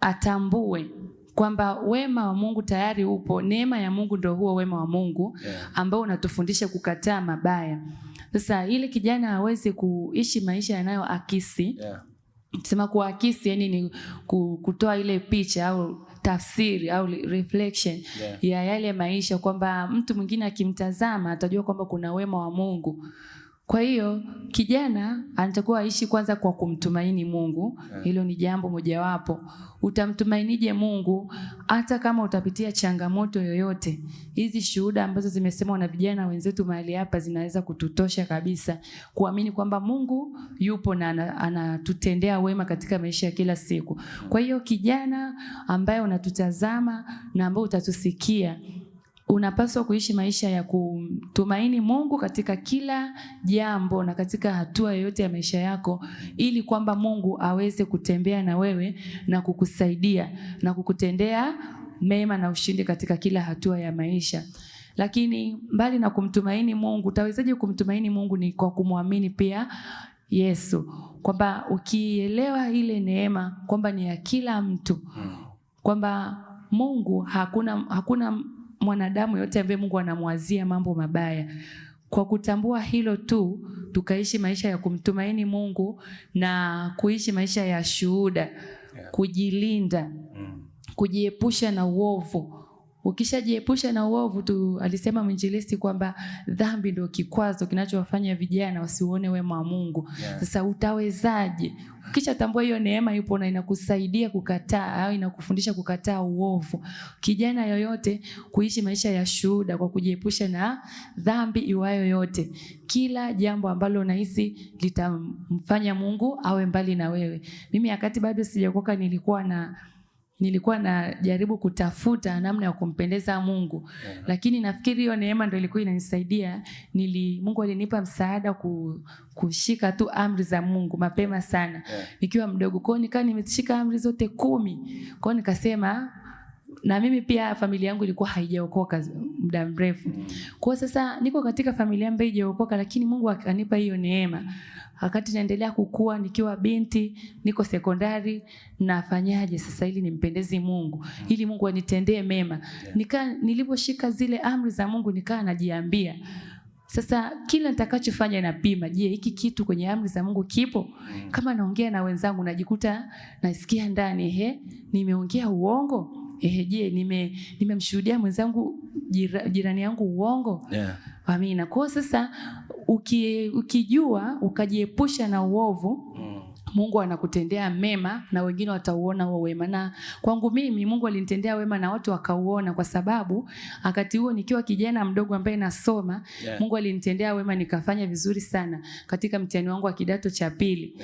atambue kwamba wema wa Mungu tayari upo. Neema ya Mungu ndio huo wema wa Mungu ambao unatufundisha kukataa mabaya. Sasa ili kijana aweze kuishi maisha yanayoakisi, sema kuakisi yani ni kutoa ile picha au tafsiri au reflection ya yale maisha, kwamba mtu mwingine akimtazama atajua kwamba kuna wema wa Mungu. Kwa hiyo kijana anatakiwa aishi kwanza kwa kumtumaini Mungu. Hilo ni jambo mojawapo. Utamtumainije Mungu hata kama utapitia changamoto yoyote? Hizi shuhuda ambazo zimesemwa na vijana wenzetu mahali hapa zinaweza kututosha kabisa kuamini kwamba Mungu yupo na anatutendea wema katika maisha ya kila siku. Kwa hiyo kijana ambaye unatutazama na ambaye utatusikia, unapaswa kuishi maisha ya kumtumaini Mungu katika kila jambo na katika hatua yoyote ya maisha yako, ili kwamba Mungu aweze kutembea na wewe na kukusaidia na kukutendea mema na ushindi katika kila hatua ya maisha. Lakini mbali na kumtumaini Mungu, utawezaje kumtumaini Mungu? Ni kwa kumwamini pia Yesu, kwamba ukielewa ile neema kwamba ni ya kila mtu, kwamba Mungu hakuna mwanadamu yote ambaye Mungu anamwazia mambo mabaya. Kwa kutambua hilo tu, tukaishi maisha ya kumtumaini Mungu na kuishi maisha ya shuhuda, kujilinda, kujiepusha na uovu. Ukishajiepusha na uovu alisema mwinjilisti kwamba dhambi ndio kikwazo kinachowafanya vijana wasiuone wema wa Mungu. Sasa utawezaje? Ukishatambua hiyo neema yupo na inakusaidia kukataa au inakufundisha kukataa uovu. Kijana yoyote kuishi maisha ya shuhuda kwa kujiepusha na dhambi iwayo yote. Kila jambo ambalo unahisi litamfanya Mungu awe mbali na wewe. Mimi wakati bado sijaokoka nilikuwa najaribu kutafuta namna ya kumpendeza Mungu. Lakini nafikiri hiyo neema ndio ilikuwa inanisaidia. Mungu alinipa msaada kushika tu amri za Mungu mapema sana. Nikiwa mdogo. Kwa hiyo nikawa nimeshika amri zote 10. Kwa hiyo nikasema, na mimi pia familia yangu ilikuwa haijaokoka muda mrefu. Kwa sasa niko katika familia ambayo haijaokoka, lakini Mungu akanipa hiyo neema. Wakati naendelea kukua, nikiwa binti, niko sekondari, nafanyaje sasa ili nimpendeze Mungu, ili Mungu anitendee mema? Niliposhika zile amri za Mungu nikaa najiambia, sasa kila nitakachofanya napima, je, hiki kitu kwenye amri za Mungu kipo? Kama naongea na wenzangu najikuta nasikia ndani, nimeongea uongo? Je, nimemshuhudia mwenzangu jirani yangu uongo? Amina. Kwa sasa ukijua ukajiepusha na uovu, Mungu anakutendea mema na wengine watauona huo wema. Na kwangu mimi Mungu alinitendea wema na watu wakauona, kwa sababu wakati huo nikiwa kijana mdogo ambaye nasoma, Mungu alinitendea wema nikafanya vizuri sana katika mtihani wangu wa kidato cha pili.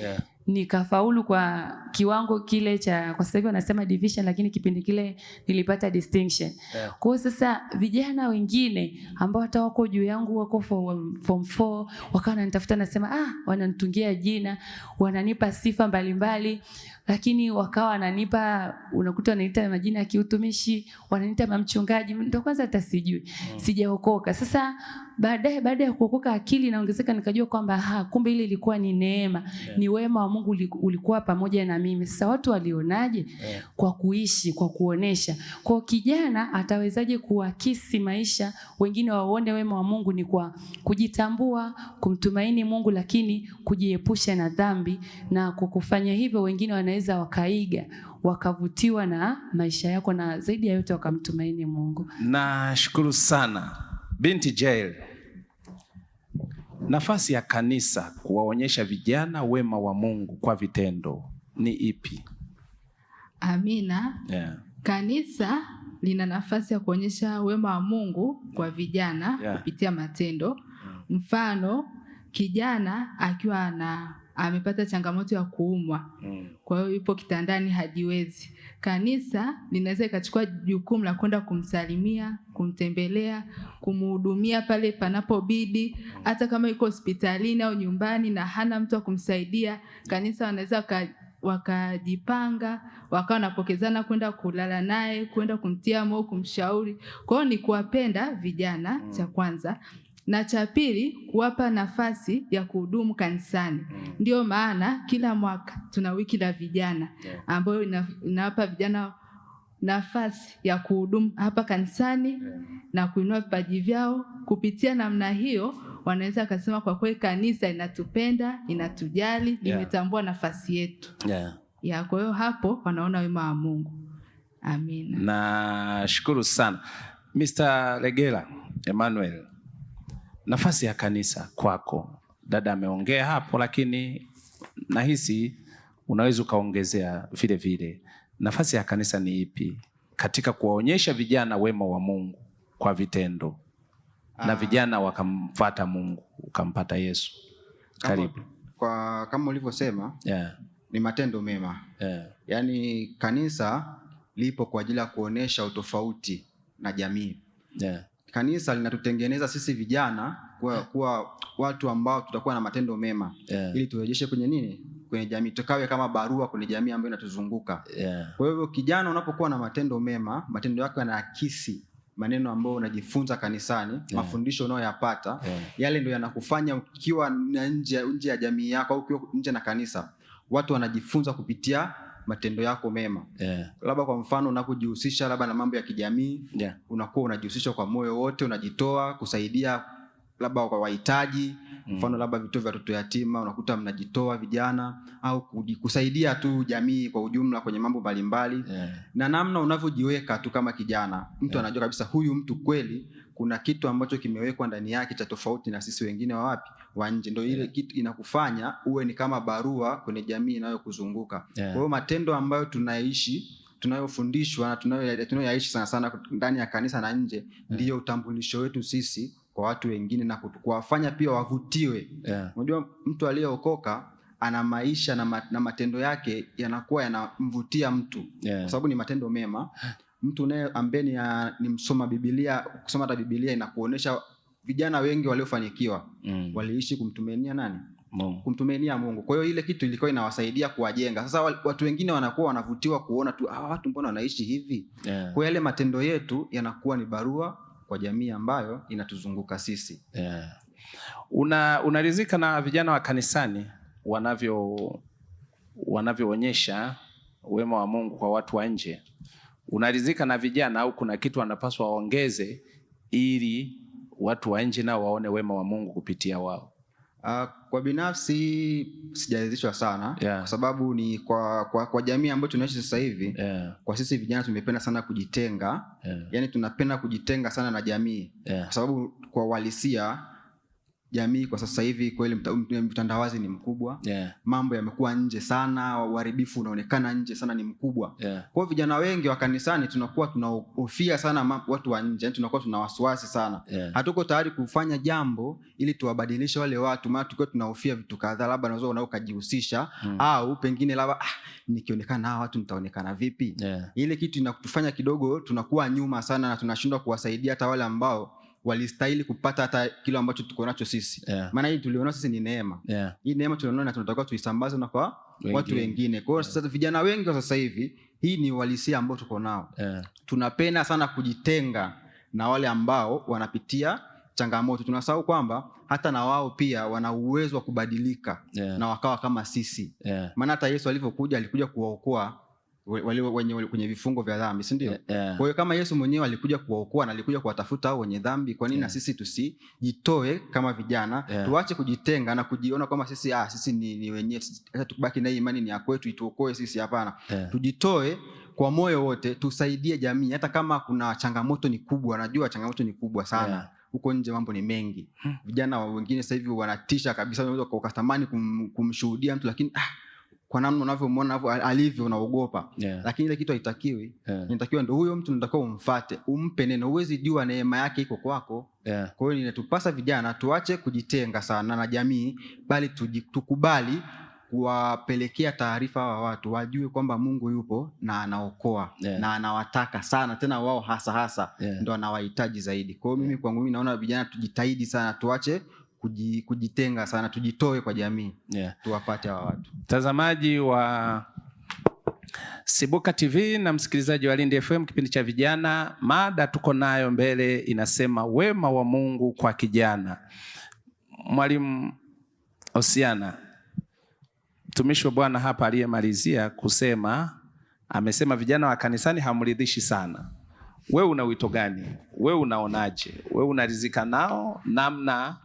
Nikafaulu kwa kiwango kile kwa sasa hivi wanasema division, lakini kipindi kile nilipata distinction. Kwa sasa vijana wengine ambao hata wako juu yangu, wako form 4, wakawa wananitafuta, nasema wananitungia jina, wananipa sifa mbalimbali, lakini wakawa wananipa, unakuta wananiita majina ya kiutumishi, wananiita mamchungaji, ndio kwanza hata sijui sijaokoka. Sasa baada ya kuokoka akili inaongezeka, nikajua kwamba kumbe ile ilikuwa ni neema, ni wema wa Mungu ulikuwa pamoja na mimi. Sasa watu walionaje? Kwa kuishi, kwa kuonesha. Kwa kijana atawezaje kuakisi maisha wengine waone wema wa Mungu? Ni kwa kujitambua, kumtumaini Mungu, lakini kujiepusha na dhambi, na kwa kufanya hivyo wengine wanaweza wakaiga, wakavutiwa na maisha yako, na zaidi ya yote wakamtumaini Mungu. Nashukuru sana binti Jael. Nafasi ya kanisa kuwaonyesha vijana wema wa Mungu kwa vitendo ni ipi? Amina. Kanisa lina nafasi ya kuonyesha wema wa Mungu kwa vijana kupitia matendo. Mfano, kijana akiwa amepata changamoto ya kuumwa, kwa hiyo yupo kitandani hajiwezi, kanisa linaweza ikachukua jukumu la kwenda kumsalimia, kumtembelea, kumhudumia pale panapobidi. Hata kama yuko hospitalini au nyumbani na hana mtu wa kumsaidia, kanisa wanaweza wakajipanga, wakawa wanapokezana kwenda kulala naye, kwenda kumtia moyo, kumshauri. Kwa hiyo ni kuwapenda vijana, cha kwanza. Na cha pili, kuwapa nafasi ya kuhudumu kanisani. Ndio maana kila mwaka tuna wiki la vijana ambayo inawapa vijana nafasi ya kuhudumu hapa kanisani na kuinua vipaji vyao. Kupitia namna hiyo wanaweza kusema kwa kweli kanisa inatupenda, inatujali, imetambua nafasi yetu. Kwa hiyo hapo wanaona wema wa Mungu. Amina. Nashukuru sana. Mr. Legela Emmanuel, nafasi ya kanisa kwako. Dada ameongea hapo, lakini nahisi unaweza ukaongezea vile vile. Nafasi ya kanisa ni ipi katika kuwaonyesha vijana wema wa Mungu kwa vitendo, na vijana wakamfuata Mungu, ukampata Yesu? Karibu. Kama ulivyosema, ni matendo mema. Yaani kanisa lipo kwa ajili ya kuonesha utofauti na jamii. Kanisa linatutengeneza sisi vijana kuwa watu ambao tutakuwa na matendo mema, ili turejeshe kwenye nini? Kwenye jamii, tukawe kama barua kwenye jamii ambayo inatuzunguka. Kwa hivyo kijana, unapokuwa na matendo mema, matendo yako yanaakisi maneno ambayo unajifunza kanisani, mafundisho unayoyapata, yale ndio yanakufanya ukiwa nje ya jamii yako au ukiwa nje na kanisa, watu wanajifunza kupitia matendo yako mema. Labda kwa mfano unapojihusisha labda na mambo ya kijamii, unakuwa unajihusisha kwa moyo wote, unajitoa kusaidia labda kwa wahitaji. Mfano labda vituo vya watoto yatima, unakuta mnajitoa vijana, au kusaidia tu jamii kwa ujumla kwenye mambo mbalimbali. Na namna unavyojiweka tu kama kijana, mtu anajua kabisa huyu mtu kweli kuna kitu ambacho kimewekwa ndani yake cha tofauti na sisi wengine wa nje. Ndio ile kitu inakufanya uwe ni kama barua kwenye jamii inayokuzunguka. Kwa hiyo matendo ambayo tunayofundishwa na tunayoyaishi sana sana ndani ya kanisa na nje, ndiyo utambulisho wetu sisi kwa watu wengine, na kuwafanya pia wavutiwe. Unajua mtu aliyeokoka ana maisha na matendo yake yanakuwa yanamvutia mtu, kwa sababu ni matendo mema. Mtu naye ambaye ni msoma Biblia, kusoma hata Biblia inakuonesha vijana wengi waliofanikiwa waliishi kumtumainia nani? Mungu. Kumtumainia Mungu. Kwa hiyo ile kitu ilikuwa inawasaidia kuwajenga. Sasa watu wengine wanakuwa wanavutiwa kuona tu watu mbona wanaishi hivi? Kwa yale matendo yetu yanakuwa ni barua kwa jamii ambayo inatuzunguka sisi. Unaridhika na vijana wa kanisani wanavyoonyesha wema wa Mungu kwa watu wa nje? Unaridhika na vijana, au kuna kitu wanapaswa waongeze ili watu wa nje nao waone wema wa Mungu kupitia wao? Kwa binafsi sijaridhishwa sana, kwa sababu ni kwa jamii ambayo tunaishi sasa hivi, kwa sisi vijana tumependa sana kujitenga. Yaani tunapenda kujitenga sana na jamii, kwa sababu kwa uhalisia jamii kwa sasa hivi kweli mtandawazi ni mkubwa. Mambo yamekuwa nje sana, uharibifu unaonekana nje sana, ni mkubwa. Kwa vijana wengi wa kanisani tunakuwa tunahofia sana watu wa nje, tunakuwa tuna wasiwasi sana. Hatuko tayari kufanya jambo ili tuwabadilishe wale watu, maana tukiwa tunahofia vitu kadhaa, labda unaweza ukajihusisha, au pengine labda nikionekana na watu nitaonekana vipi? Ile kitu inakutufanya kidogo tunakuwa nyuma sana, na tunashindwa kuwasaidia hata wale ambao walistahili kupata hata kile ambacho tuko nacho sisi. Maana hii tuliona sisi ni neema. Hii neema tuliona na tunatakiwa tuisambaze na kwa watu wengine. Kwa hiyo sasa vijana wengi wa sasa hivi, hii ni uhalisia ambao tuko nao. Tunapenda sana kujitenga na wale ambao wanapitia changamoto, tunasahau kwamba hata na wao pia wana uwezo wa kubadilika na wakawa kama sisi. Maana hata Yesu alivyokuja alikuja kuwaokoa wale kwenye vifungo vya dhambi, si ndio? Kwa hiyo kama Yesu mwenyewe alikuja kuwaokoa na alikuja kuwatafuta hao wenye dhambi, kwa nini na sisi tusijitoe kama vijana? Tuache kujitenga na kujiona kama sisi ni wenyewe, hata tukubaki na imani ni ya kwetu ituokoe sisi. Hapana. Tujitoe kwa moyo wote, tusaidie jamii hata kama kuna changamoto ni kubwa. Najua changamoto ni kubwa sana. Huko nje mambo ni mengi. Vijana wengine sasa hivi wanatisha kabisa, unaweza ukatamani kumshuhudia mtu, lakini kwa namna unavyomwona alivyo unaogopa. Lakini ile kitu haitakiwi. Inatakiwa ndio huyo mtu unatakiwa umfuate, umpe neno. Huwezi jua neema yake iko kwako. Kwa hiyo ninatupasa vijana tuache kujitenga sana na jamii, bali tukubali kuwapelekea taarifa wa watu wajue kwamba Mungu yupo na anaokoa na anawataka sana, tena wao hasa ndio anawahitaji zaidi. Kwa hiyo mimi kwangu mimi naona vijana tujitahidi sana, tuache kujitenga sana, tujitoe kwa jamii. Tuwapate hawa watu. Mtazamaji wa Sibuka TV na msikilizaji wa Lindi FM, kipindi cha vijana, mada tuko nayo mbele inasema wema wa Mungu kwa kijana. Mwalimu Osiana, mtumishi wa Bwana hapa aliyemalizia kusema, amesema vijana wa kanisani hamridhishi sana. Wewe una wito gani? Wewe unaonaje? Wewe unaridhika nao? Namna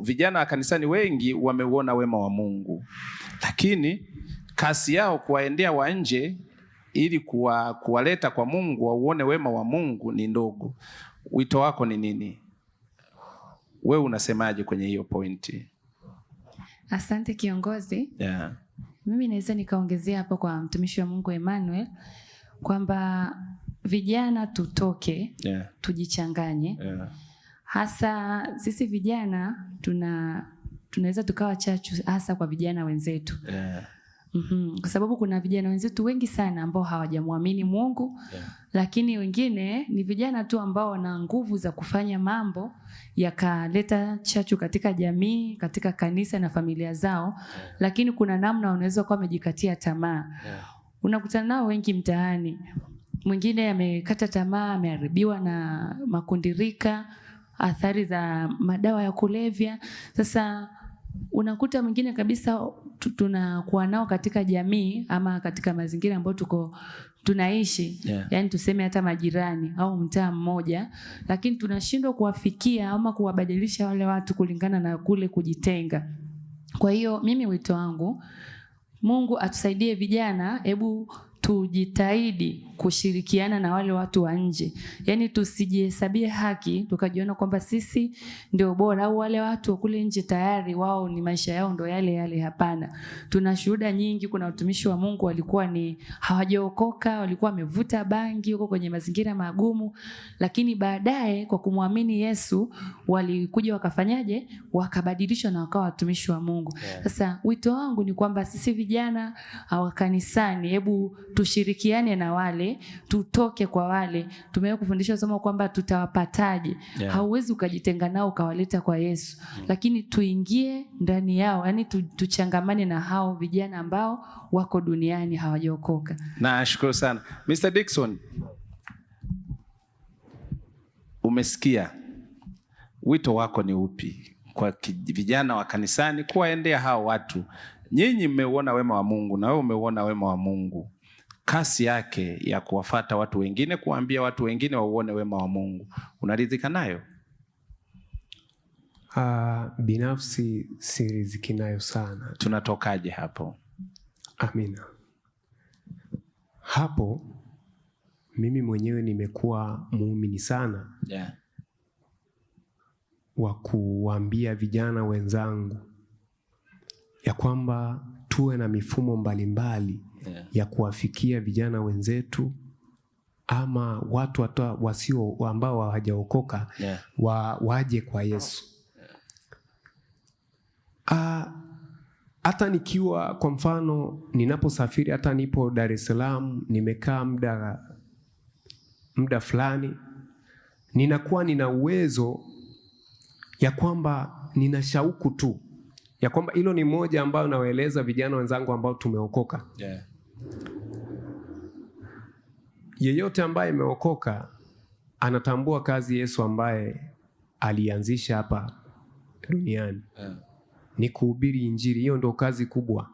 vijana wa kanisani wengi wameuona wema wa Mungu, lakini kasi yao kuwaendea wa nje ili kuwaleta kwa Mungu wauone wema wa Mungu ni ndogo. Wito wako ni nini? Wewe unasemaje kwenye hiyo pointi? Asante kiongozi. Mimi naweza nikaongezea hapo kwa mtumishi wa Mungu Emmanuel kwamba vijana tutoke, tujichanganye. Hasa sisi vijana tunaweza tukawa chachu hasa kwa vijana wenzetu. Kwa sababu kuna vijana wenzetu wengi sana ambao hawajamwamini Mungu, lakini wengine ni vijana tu ambao wana nguvu za kufanya mambo yakaleta chachu katika jamii, katika kanisa na familia zao, lakini kuna namna unaweza kuwa umejikatia tamaa. Unakutana nao wengi mtaani. Mwingine amekata tamaa, ameharibiwa na makundirika, athari za madawa ya kulevya. Sasa unakuta mwingine kabisa tunakuwa nao katika jamii ama katika mazingira ambayo tunaishi, yani tuseme hata majirani au mtaa mmoja, lakini tunashindwa kuwafikia ama kuwabadilisha wale watu kulingana na kule kujitenga. Kwa hiyo mimi wito wangu, Mungu atusaidie vijana, hebu tujitahidi kushirikiana na wale watu wa nje. Yaani tusijihesabie haki tukajiona kwamba sisi ndio bora au wale watu wa kule nje tayari wao ni maisha yao ndio yale yale. Hapana. Tuna shuhuda nyingi, kuna watumishi wa Mungu walikuwa ni hawajaokoka, walikuwa wamevuta bangi huko kwenye mazingira magumu, lakini baadaye kwa kumwamini Yesu walikuja wakafanyaje? Wakabadilishwa na wakawa watumishi wa Mungu. Sasa wito wangu ni kwamba sisi vijana wa kanisani, hebu tushirikiane na wale, tutoke kwa wale. Tumewahi kufundishwa somo kwamba tutawapataje. Hauwezi ukajitenga nao ukawaleta kwa Yesu. Lakini tuingie ndani yao, yani tuchangamane na hao vijana ambao wako duniani hawajaokoka. Nashukuru sana. Mr. Dickson, umesikia wito wako ni upi kwa vijana wa kanisani kuwaendea hao watu? Nyinyi mmeuona wema wa Mungu na wewe umeuona wema wa Mungu. Kasi yake ya kuwafata watu wengine, kuambia watu wengine wauone wema wa Mungu, unaridhika nayo? Binafsi siridhiki nayo sana. Tunatokaje hapo? Amina. Hapo mimi mwenyewe nimekuwa muumini sana wa kuambia vijana wenzangu ya kwamba tuwe na mifumo mbalimbali ya kuwafikia vijana wenzetu ama watu wasio ambao hawajaokoka waje kwa Yesu. Hata nikiwa kwa mfano ninaposafiri, hata nipo Dar es Salaam, nimekaa muda fulani, ninakuwa nina uwezo ya kwamba nina shauku tu ya kwamba hilo ni moja ambayo nawaeleza vijana wenzangu ambao tumeokoka. Yeyote ambaye ameokoka anatambua kazi Yesu ambaye alianzisha hapa duniani. Ni kuhubiri Injili. Hiyo ndo kazi kubwa.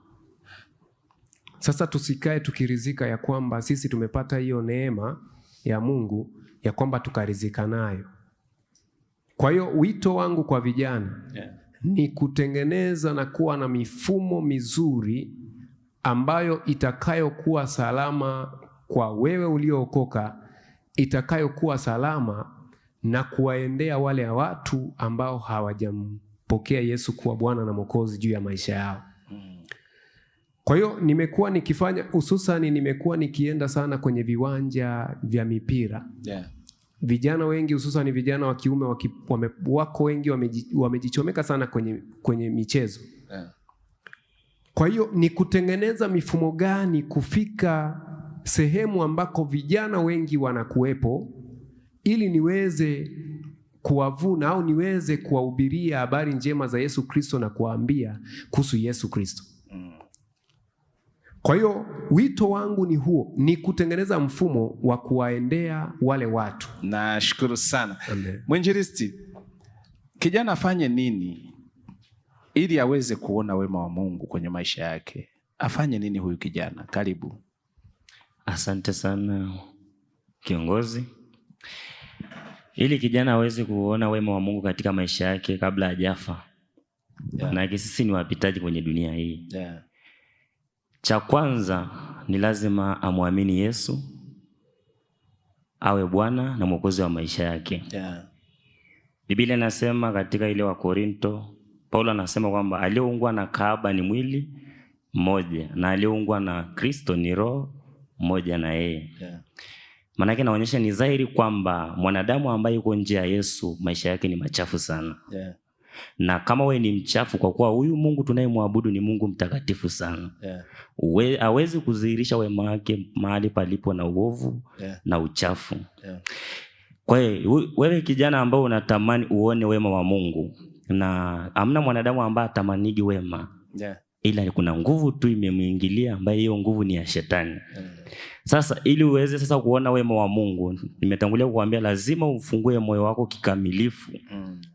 Sasa tusikae tukirizika ya kwamba sisi tumepata hiyo neema ya Mungu ya kwamba tukarizika nayo. Kwa hiyo wito wangu kwa vijana ni kutengeneza na kuwa na mifumo mizuri ambayo itakayokuwa salama kwa wewe uliookoka, itakayokuwa salama na kuwaendea wale watu ambao hawajampokea Yesu kuwa Bwana na Mwokozi juu ya maisha yao. Kwa hiyo nimekuwa nikifanya, hususani nimekuwa nikienda sana kwenye viwanja vya mipira. Vijana wengi, hususani vijana wa kiume wako wengi wamejichomeka sana kwenye michezo. Kwa hiyo ni kutengeneza mifumo gani kufika sehemu ambako vijana wengi wanakuwepo, ili niweze kuwavuna au niweze kuwahubiria habari njema za Yesu Kristo na kuwaambia kuhusu Yesu Kristo. Kwa hiyo wito wangu ni huo, ni kutengeneza mfumo wa kuwaendea wale watu. Nashukuru sana. Mwinjilisti, kijana afanye nini ili aweze kuona wema wa Mungu kwenye maisha yake? Afanye nini huyu kijana? Karibu. Asante sana kiongozi. Ili kijana aweze kuona wema wa Mungu katika maisha yake kabla hajafa. Na sisi ni wapitaji kwenye dunia hii. Cha kwanza ni lazima amwamini Yesu awe Bwana na Mwokozi wa maisha yake. Biblia inasema katika ile wa Korinto, Paulo anasema kwamba aliyeungwa na kahaba ni mwili mmoja, na aliyeungwa na Kristo ni roho moja na yeye. Maana yake inaonyesha ni dhahiri kwamba mwanadamu ambaye yuko nje ya Yesu maisha yake ni machafu sana. Na kama we ni mchafu, kwa kuwa huyu Mungu tunayemwabudu ni Mungu mtakatifu sana, hawezi kudhihirisha wema wake mahali palipo na uovu na uchafu. Kwa hiyo wewe kijana ambao unatamani uone wema wa Mungu, na hamna mwanadamu ambaye atamanigi wema, ila kuna nguvu tu imemwingilia, ambaye hiyo nguvu ni ya shetani. Sasa ili uweze sasa kuona wema wa Mungu, nimetangulia kukuambia lazima ufungue moyo wako kikamilifu.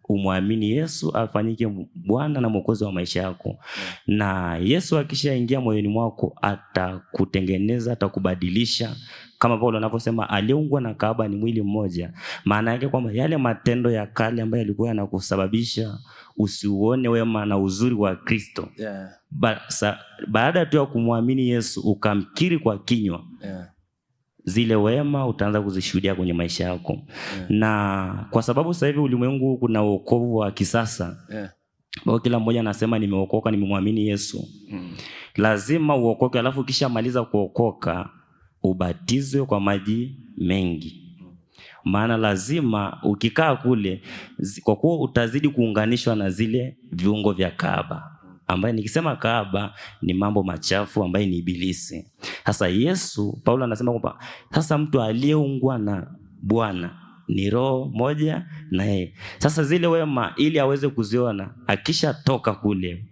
Umwamini Yesu afanyike Bwana na Mwokozi wa maisha yako. Na Yesu akishaingia moyoni mwako atakutengeneza, atakubadilisha. Kama Paulo anaposema aliyeungwa na kahaba ni mwili mmoja. Maana yake kwamba yale matendo ya kale ambayo yalikuwa yanakusababisha usiuone wema na uzuri wa Kristo. Baada tu ya kumwamini Yesu ukamkiri kwa kinywa, zile wema utaanza kuzishuhudia kwenye maisha yako. Na kwa sababu sasa hivi ulimwengu kuna wokovu wa kisasa. Kwa kila mmoja anasema nimeokoka, nimemwamini Yesu. Lazima uokoke, alafu kisha maliza kuokoka ubatizwe kwa maji mengi. Maana lazima ukikaa kule, kwa kuwa utazidi kuunganishwa na zile viungo vya kahaba, ambaye nikisema kahaba ni mambo machafu ambaye ni ibilisi. Sasa Yesu, Paulo anasema kwamba sasa mtu aliyeungwa na Bwana ni roho moja na yeye. Sasa zile wema ili aweze kuziona, akisha toka kule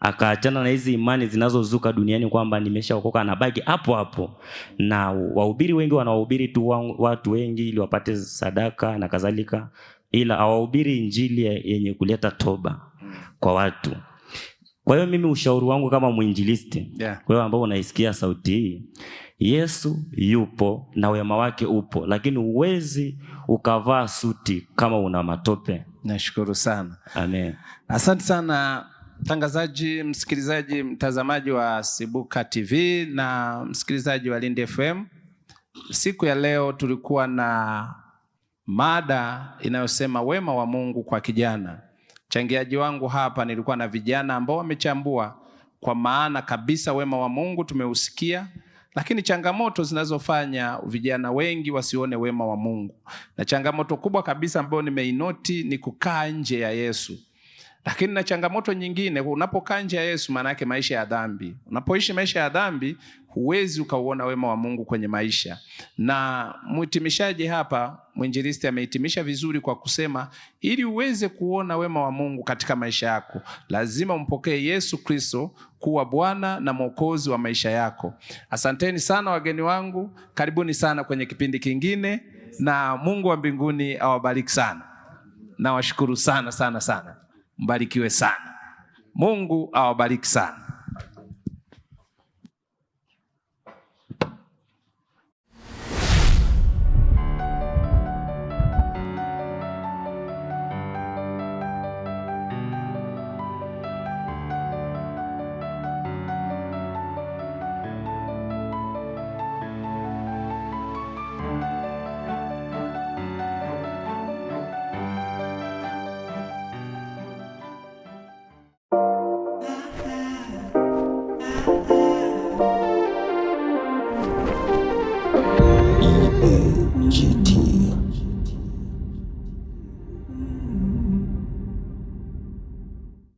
akaachana na hizi imani zinazozuka duniani kwamba nimeshaokoka, anabaki hapo hapo. Na wahubiri wengi wanawahubiri tu watu wengi ili wapate sadaka na kadhalika, ila hawahubiri injili yenye kuleta toba kwa watu. Kwa hiyo mimi ushauri wangu kama mwinjilisti, kwa hiyo ambao unaisikia sauti hii, Yesu yupo na wema wake upo, lakini uwezi ukavaa suti kama una matope. Nashukuru sana. Amen. Asante sana mtangazaji, msikilizaji, mtazamaji wa Sibuka TV na msikilizaji wa Lindi FM. Siku ya leo tulikuwa na mada inayosema wema wa Mungu kwa kijana. Changiaji wangu hapa nilikuwa na vijana ambao wamechambua kwa maana kabisa wema wa Mungu tumeusikia, lakini changamoto zinazofanya vijana wengi wasione wema wa Mungu. Na changamoto kubwa kabisa ambayo nimeinoti ni kukaa nje ya Yesu. Lakini na changamoto nyingine, unapokaa nje ya Yesu maana yake maisha ya dhambi. Unapoishi maisha ya dhambi huwezi ukauona wema wa Mungu kwenye maisha. Na mhitimishaji hapa, mwinjilisti amehitimisha vizuri kwa kusema ili uweze kuona wema wa Mungu katika maisha yako, lazima umpokee Yesu Kristo kuwa Bwana na Mwokozi wa maisha yako. Asanteni sana wageni wangu, karibuni sana kwenye kipindi kingine, na Mungu wa mbinguni awabariki sana. nawashukuru sana sana sana. Mbarikiwe sana. Mungu awabariki sana.